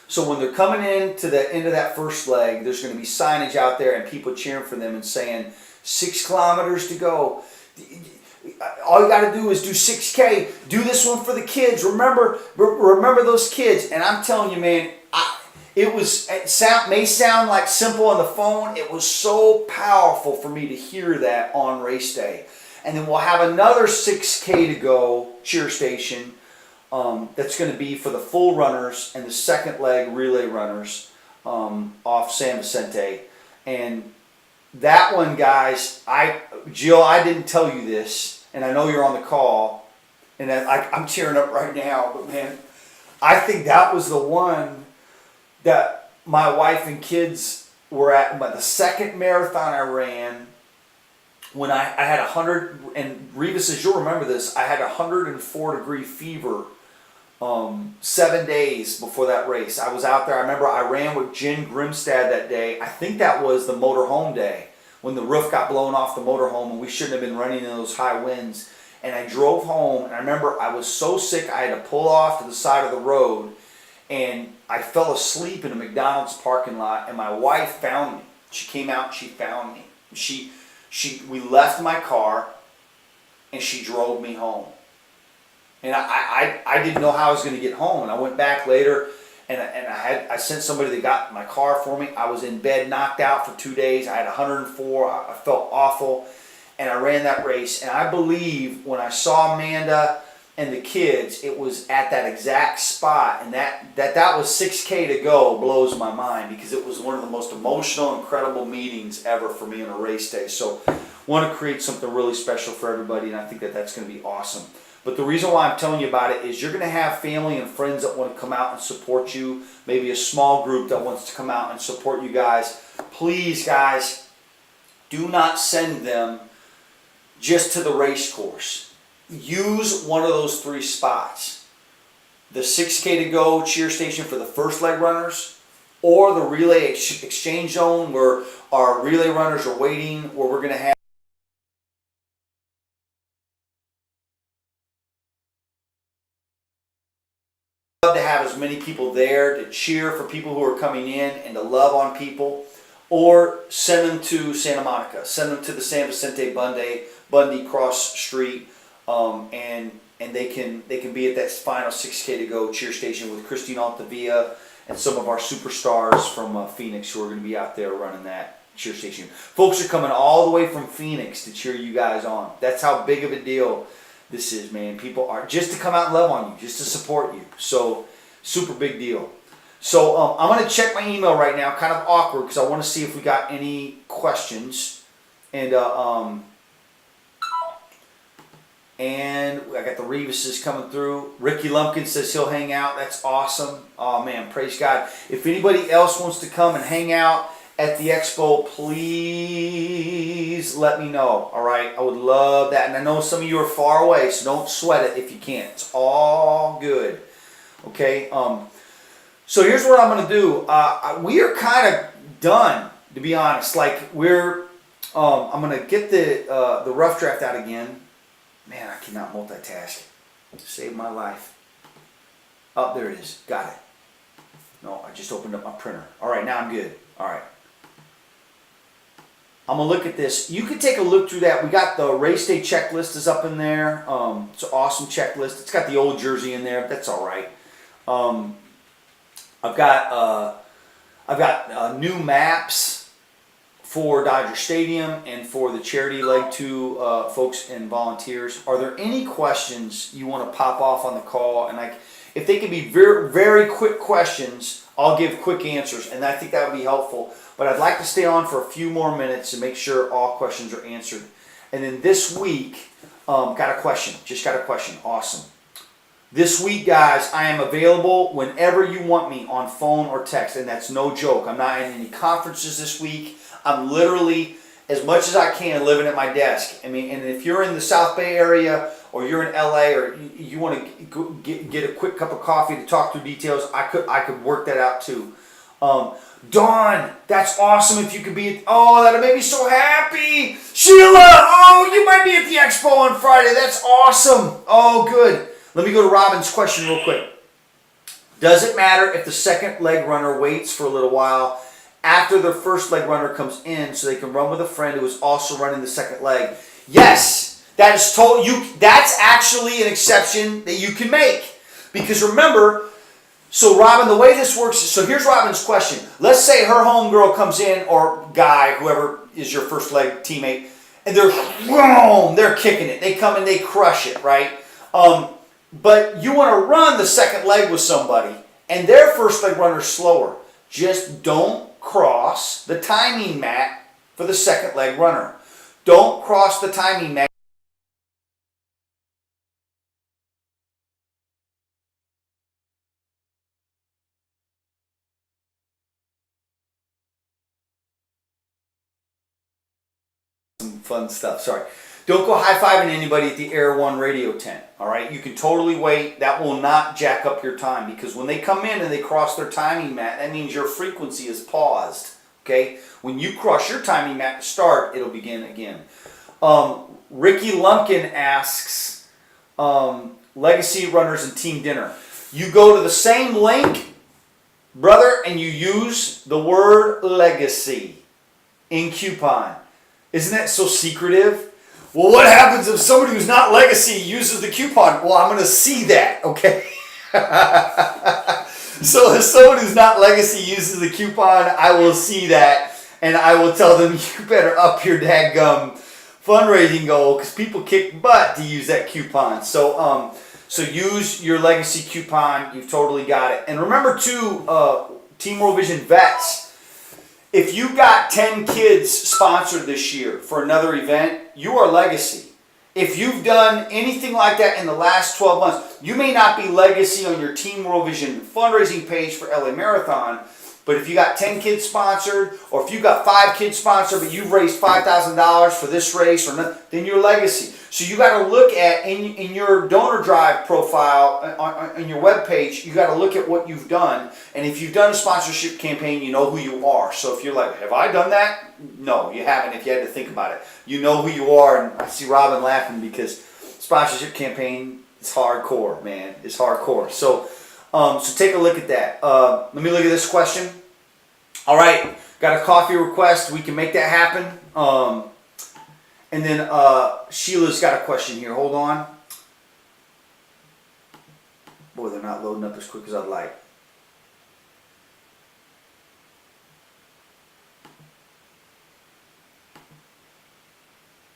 So when they're coming in to the end of that first leg, there's going to be signage out there and people cheering for them and saying, 6 kilometers to go. All you got to do is do 6K. Do this one for the kids. Remember those kids. And I'm telling you, man, it may sound like simple on the phone. It was so powerful for me to hear that on race day. And then we'll have another 6K to go cheer station. That's going to be for the full runners and the second leg relay runners off San Vicente. And that one, guys, Jill, I didn't tell you this, and I know you're on the call, and I'm tearing up right now, but man, I think that was the one that my wife and kids were at. But the second marathon I ran, when I had 100, and Revis, as you'll remember this, I had 104-degree fever 7 days before that race. I was out there. I remember I ran with Jen Grimstad that day. I think that was the motorhome day when the roof got blown off the motorhome and we shouldn't have been running in those high winds. And I drove home, and I remember I was so sick I had to pull off to the side of the road, and I fell asleep in a McDonald's parking lot, and my wife found me. She came out and she found me. We left my car and she drove me home. And I didn't know how I was going to get home. And I went back later and I sent somebody that got my car for me. I was in bed knocked out for 2 days. I had 104. I felt awful. And I ran that race. And I believe when I saw Amanda and the kids, it was at that exact spot. And that was 6K to go blows my mind, because it was one of the most emotional, incredible meetings ever for me on a race day. So I want to create something really special for everybody, and I think that's going to be awesome. But the reason why I'm telling you about it is you're going to have family and friends that want to come out and support you. Maybe a small group that wants to come out and support you guys. Please, guys, do not send them just to the race course. Use one of those 3 spots. The 6K to go cheer station for the first leg runners, or the relay exchange zone where our relay runners are waiting, where we're going to have love to have as many people there to cheer for people who are coming in and to love on people. Or send them to Santa Monica, send them to the San Vicente Bundy cross street, and they can be at that final 6K to go cheer station with Christine Altavia and some of our superstars from Phoenix who are going to be out there running that cheer station. Folks are coming all the way from Phoenix to cheer you guys on. That's how big of a deal this is, man. People are just to come out and love on you, just to support you. So super big deal. So I'm going to check my email right now, kind of awkward, because I want to see if we got any questions. And I got the Revises coming through. Ricky Lumpkin says he'll hang out. That's awesome. Oh, man, praise God. If anybody else wants to come and hang out at the expo, please let me know. All right, I would love that. And I know some of you are far away, so don't sweat it if you can't. It's all good. Okay. So here's what I'm going to do. We are kind of done, to be honest. Like I'm going to get the rough draft out again. Man, I cannot multitask. Saved my life. Oh, there it is. Got it. No, I just opened up my printer. All right, now I'm good. All right. I'm going to look at this. You can take a look through that. We got the race day checklist is up in there. It's an awesome checklist. It's got the old jersey in there. That's all right. I've got new maps for Dodger Stadium and for the charity leg 2 folks and volunteers. Are there any questions you want to pop off on the call? And if they can be very, very quick questions, I'll give quick answers, and I think that would be helpful. but I'd like to stay on for a few more minutes and make sure all questions are answered. And then this week, got a question. Just got a question. Awesome. This week, guys, I am available whenever you want me on phone or text, and that's no joke. I'm not in any conferences this week. I'm literally, as much as I can, living at my desk. I mean, and if you're in the South Bay area or you're in LA or you want to get a quick cup of coffee to talk through details, I could work that out too. Dawn, that's awesome if you could be at, oh, that'll make me so happy. Sheila, oh, you might be at the expo on Friday. That's awesome. Oh, good. Let me go to Robin's question real quick. Does it matter if the second leg runner waits for a little while after their first leg runner comes in so they can run with a friend who is also running the second leg? Yes, that is that's actually an exception that you can make. Because remember, so Robin, the way this works is, so here's Robin's question. Let's say her homegirl comes in, or guy, whoever is your first leg teammate, and they're kicking it. They come and they crush it, right? But you want to run the second leg with somebody, and their first leg runner's slower. Just don't cross the timing mat for the second leg runner. Don't cross the timing mat. Some fun stuff, sorry. Don't go high-fiving anybody at the Air One radio tent, all right? You can totally wait. That will not jack up your time, because when they come in and they cross their timing mat, that means your frequency is paused, okay? When you cross your timing mat to start, it'll begin again. Ricky Lumpkin asks, Legacy Runners and Team Dinner. You go to the same link, brother, and you use the word legacy in coupon. Isn't that so secretive? Well, what happens if somebody who's not legacy uses the coupon? Well, I'm going to see that, okay? So if someone who's not legacy uses the coupon, I will see that, and I will tell them, you better up your dadgum fundraising goal, because people kick butt to use that coupon. So use your legacy coupon. You've totally got it. And remember, too, Team World Vision vets, if you got 10 kids sponsored this year for another event, you are legacy. If you've done anything like that in the last 12 months, you may not be legacy on your Team World Vision fundraising page for LA Marathon, but if you got 10 kids sponsored, or if you got 5 kids sponsored, but you've raised $5,000 for this race, or not, then you're legacy. So you got to look at, in your donor drive profile, on your webpage, you got to look at what you've done. And if you've done a sponsorship campaign, you know who you are. So if you're like, have I done that? No, you haven't if you had to think about it. You know who you are, and I see Robin laughing because sponsorship campaign is hardcore, man. It's hardcore. So take a look at that. Let me look at this question. All right, got a coffee request. We can make that happen. And then Sheila's got a question here. Hold on. Boy, they're not loading up as quick as I'd like.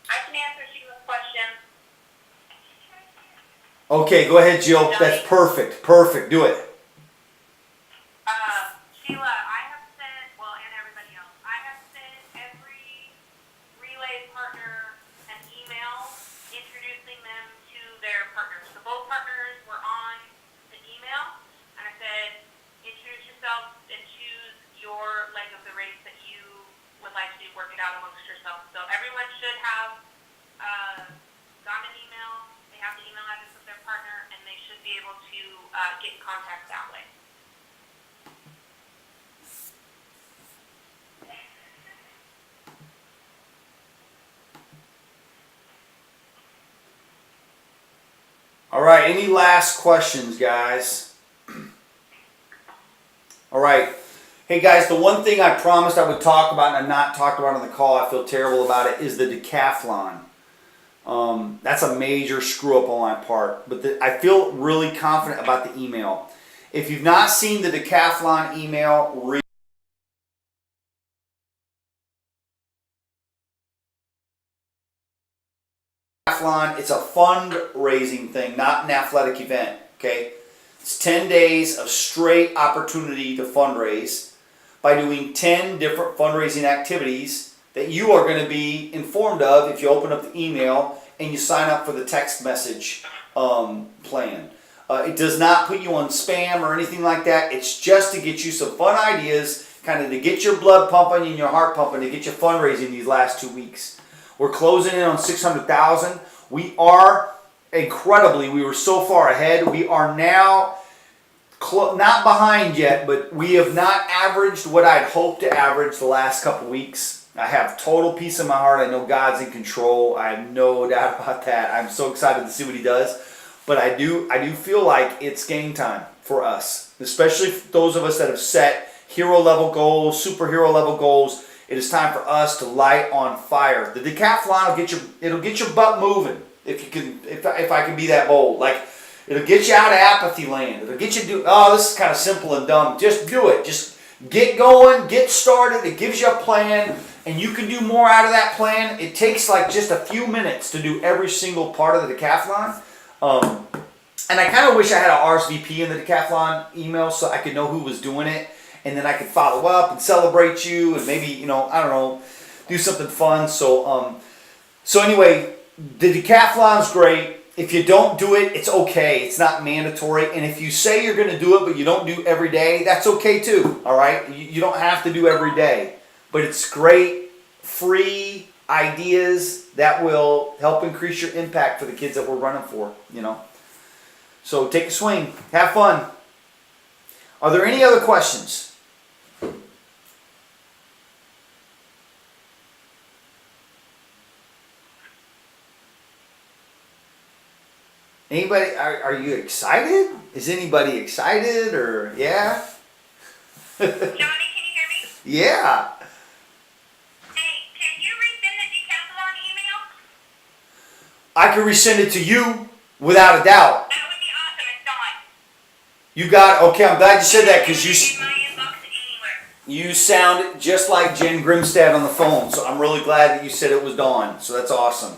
I can answer Sheila's question. Okay, go ahead, Jill. That's perfect. Perfect. Do it. Sheila, I have sent, well, and everybody else, I have sent every relay partner an email introducing them to their partners. So both partners were on the email, and I said, introduce yourself and choose your leg of the race that you would like to work it out amongst yourselves. So everyone should have gotten an email. They have the email address of their partner, and they should be able to get in contact that way. All right, any last questions, guys? All right. Hey, guys, the one thing I promised I would talk about and I've not talked about on the call, I feel terrible about it, is the decathlon. That's a major screw-up on my part, but I feel really confident about the email. If you've not seen the decathlon email, it's a fundraising thing, not an athletic event, okay? It's 10 days of straight opportunity to fundraise. by doing 10 different fundraising activities that you are going to be informed of if you open up the email and you sign up for the text message plan. It does not put you on spam or anything like that. It's just to get you some fun ideas, kind of to get your blood pumping and your heart pumping, to get you fundraising these last 2 weeks. We're closing in on 600,000. We are incredibly, we were so far ahead. We are now not behind yet, but we have not averaged what I'd hoped to average the last couple weeks. I have total peace in my heart. I know God's in control. I have no doubt about that. I'm so excited to see what He does. But I do feel like it's game time for us, especially those of us that have set hero level goals, superhero level goals. It is time for us to light on fire. The decathlon will get your butt moving if you can, if I can be that bold. Like, it'll get you out of apathy land. It'll get you this is kind of simple and dumb. Just do it. Just get going, get started. It gives you a plan, and you can do more out of that plan. It takes like just a few minutes to do every single part of the decathlon. And I kind of wish I had an RSVP in the decathlon email so I could know who was doing it, and then I could follow up and celebrate you, and maybe, I don't know, do something fun. So anyway, the decathlon's great. If you don't do it, it's okay. It's not mandatory. And if you say you're going to do it, but you don't do every day, that's okay too. All right? You don't have to do every day. But it's great, free ideas that will help increase your impact for the kids that we're running for, So take a swing. Have fun. Are there any other questions? Anybody, are you excited? Is anybody excited, or yeah? Johnny, can you hear me? Yeah. Hey, can you resend the decathlon email? I can resend it to you without a doubt. That would be awesome. It's done. You got it. Okay, I'm glad you said that, because In my inbox anywhere. you sound just like Jen Grimstad on the phone. So I'm really glad that you said it was Dawn. So that's awesome.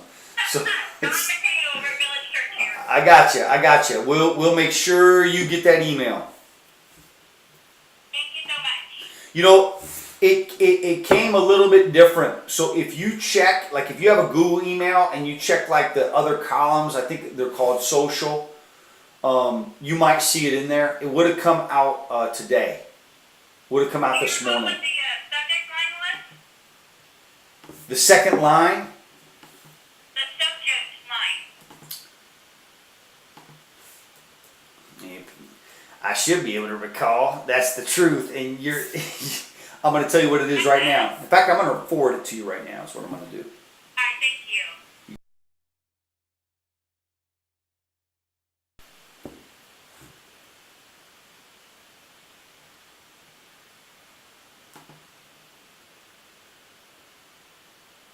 So Don it's, Mateo over Village Church here. I got you. We'll make sure you get that email. Thank you so much. It came a little bit different. So if you check, like if you have a Google email and you check like the other columns, I think they're called social, you might see it in there. It would have come out today. Would have come out this morning. What the subject line was? The second line, The subject line. I should be able to recall. That's the truth. And I'm going to tell you what it is right now. In fact, I'm going to forward it to you right now. That's what I'm going to do. Alright, thank you.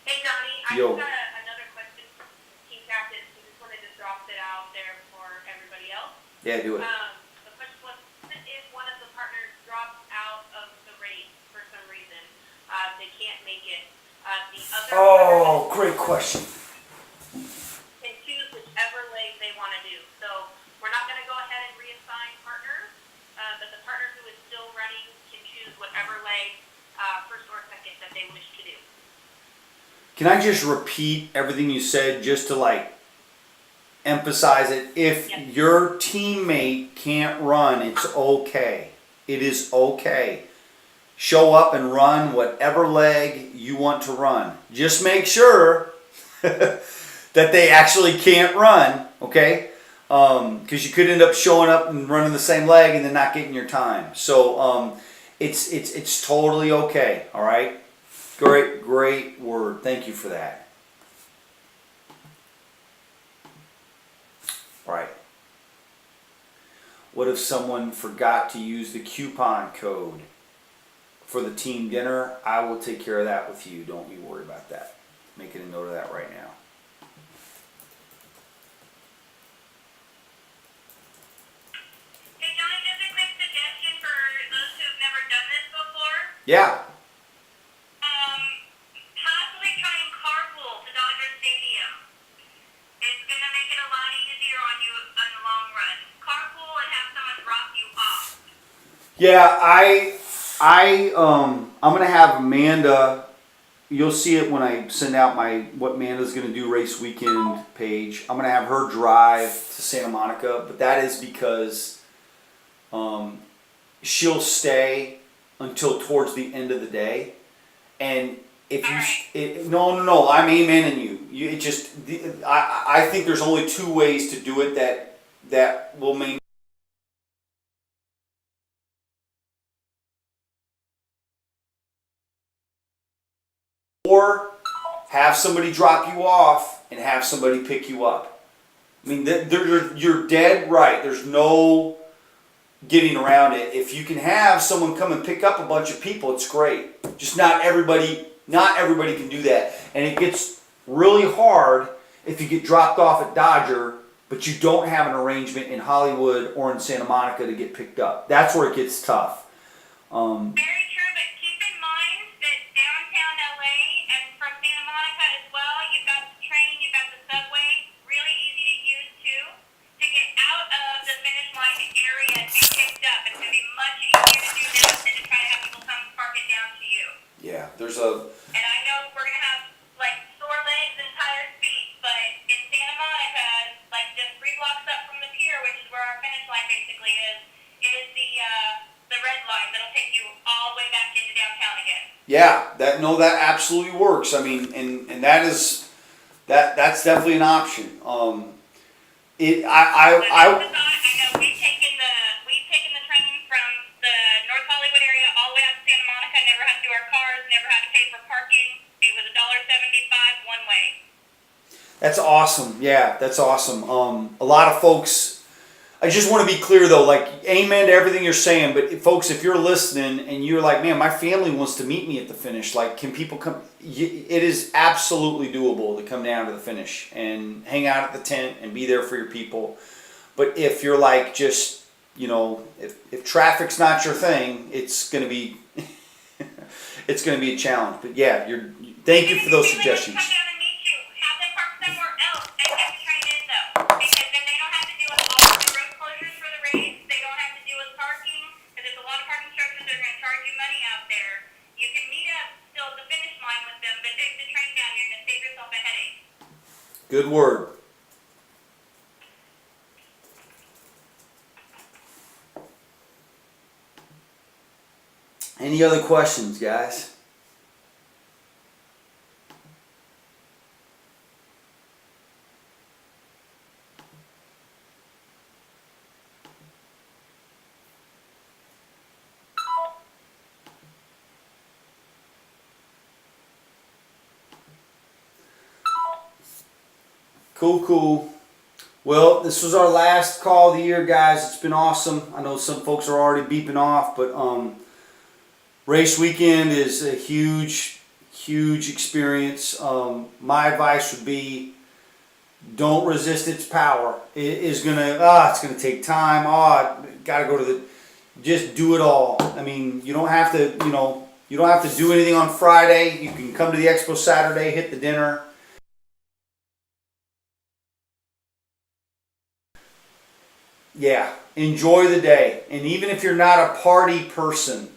Hey Johnny, I Yo. just got another question from Team Captain, so just wanted to drop it out there for everybody else. Yeah, do it. The question was, if one of the partners drops out of the race for some reason, they can't make it, the other Oh, great question. can choose whichever leg they want to do. So we're not going to go ahead and reassign partners, but the partner who is still running can choose whatever leg, first or second, that they wish to do. Can I just repeat everything you said just to like emphasize it? If Yes. your teammate can't run, it's okay. It is okay. Show up and run whatever leg you want to run. Just make sure that they actually can't run, okay? Because you could end up showing up and running the same leg and then not getting your time. So it's totally okay, all right? Great word. Thank you for that. All right. What if someone forgot to use the coupon code for the team dinner? I will take care of that with you. Don't you worry about that. Making a note of that right now. Hey Johnny, just a quick suggestion for those who've never done this before. Yeah. Possibly try and carpool to Dodger Stadium. It's gonna make it a lot easier on you in the long run. Carpool and have someone drop you off. Yeah, I'm gonna have Amanda. You'll see it when I send out my what Amanda's gonna do race weekend page. I'm gonna have her drive to Santa Monica, but that is because she'll stay until towards the end of the day, and if you no, I'm amening you. It just I think there's only two ways to do it that will maintain. Or have somebody drop you off and have somebody pick you up. I mean, you're dead right. There's no getting around it. If you can have someone come and pick up a bunch of people, it's great. Just not everybody can do that. And it gets really hard if you get dropped off at Dodger, but you don't have an arrangement in Hollywood or in Santa Monica to get picked up. That's where it gets tough. Very true, but keep in mind that downtown LA and from Santa Monica as well, you've got the train, you've got the subway, really easy to use too. To get out of the finish line area and be picked up, it's going to be much easier to do that than to try to have people come park it down to you. Yeah, there's a... And I know we're going to have like sore legs and tired feet, but in Santa Monica, like just 3 blocks up from the pier, which is where our finish line basically is the red line that'll take you all the way back into downtown again. Yeah, that absolutely works. I mean, and that's definitely an option. I know we've taken the train from the North Hollywood area all the way out to Santa Monica. Never had to do our cars. Never had to pay for parking. It was $1.75 one way. That's awesome. Yeah, that's awesome. A lot of folks. I just want to be clear though, like, amen to everything you're saying, but folks, if you're listening and you're like, man, my family wants to meet me at the finish, like, can people come? It is absolutely doable to come down to the finish and hang out at the tent and be there for your people. But if you're like, just, if traffic's not your thing, it's going to be, it's going to be a challenge. But yeah, thank you for those suggestions. Good word. Any other questions, guys? Cool. Well, this was our last call of the year, guys. It's been awesome. I know some folks are already beeping off, but race weekend is a huge experience. My advice would be, don't resist its power. It's gonna take time. Gotta go to the. Just do it all. I mean, you don't have to. You don't have to do anything on Friday. You can come to the expo Saturday, hit the dinner. Yeah, enjoy the day. And even if you're not a party person,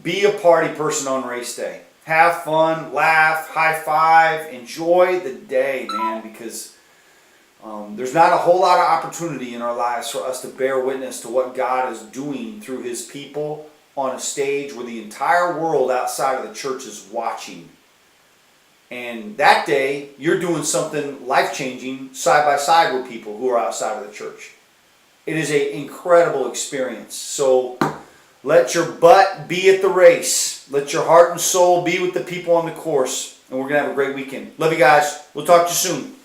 be a party person on race day. Have fun, laugh, high five, enjoy the day, man, because there's not a whole lot of opportunity in our lives for us to bear witness to what God is doing through His people on a stage where the entire world outside of the church is watching. And that day, you're doing something life-changing side by side with people who are outside of the church. It is an incredible experience. So let your butt be at the race. Let your heart and soul be with the people on the course. And we're going to have a great weekend. Love you guys. We'll talk to you soon.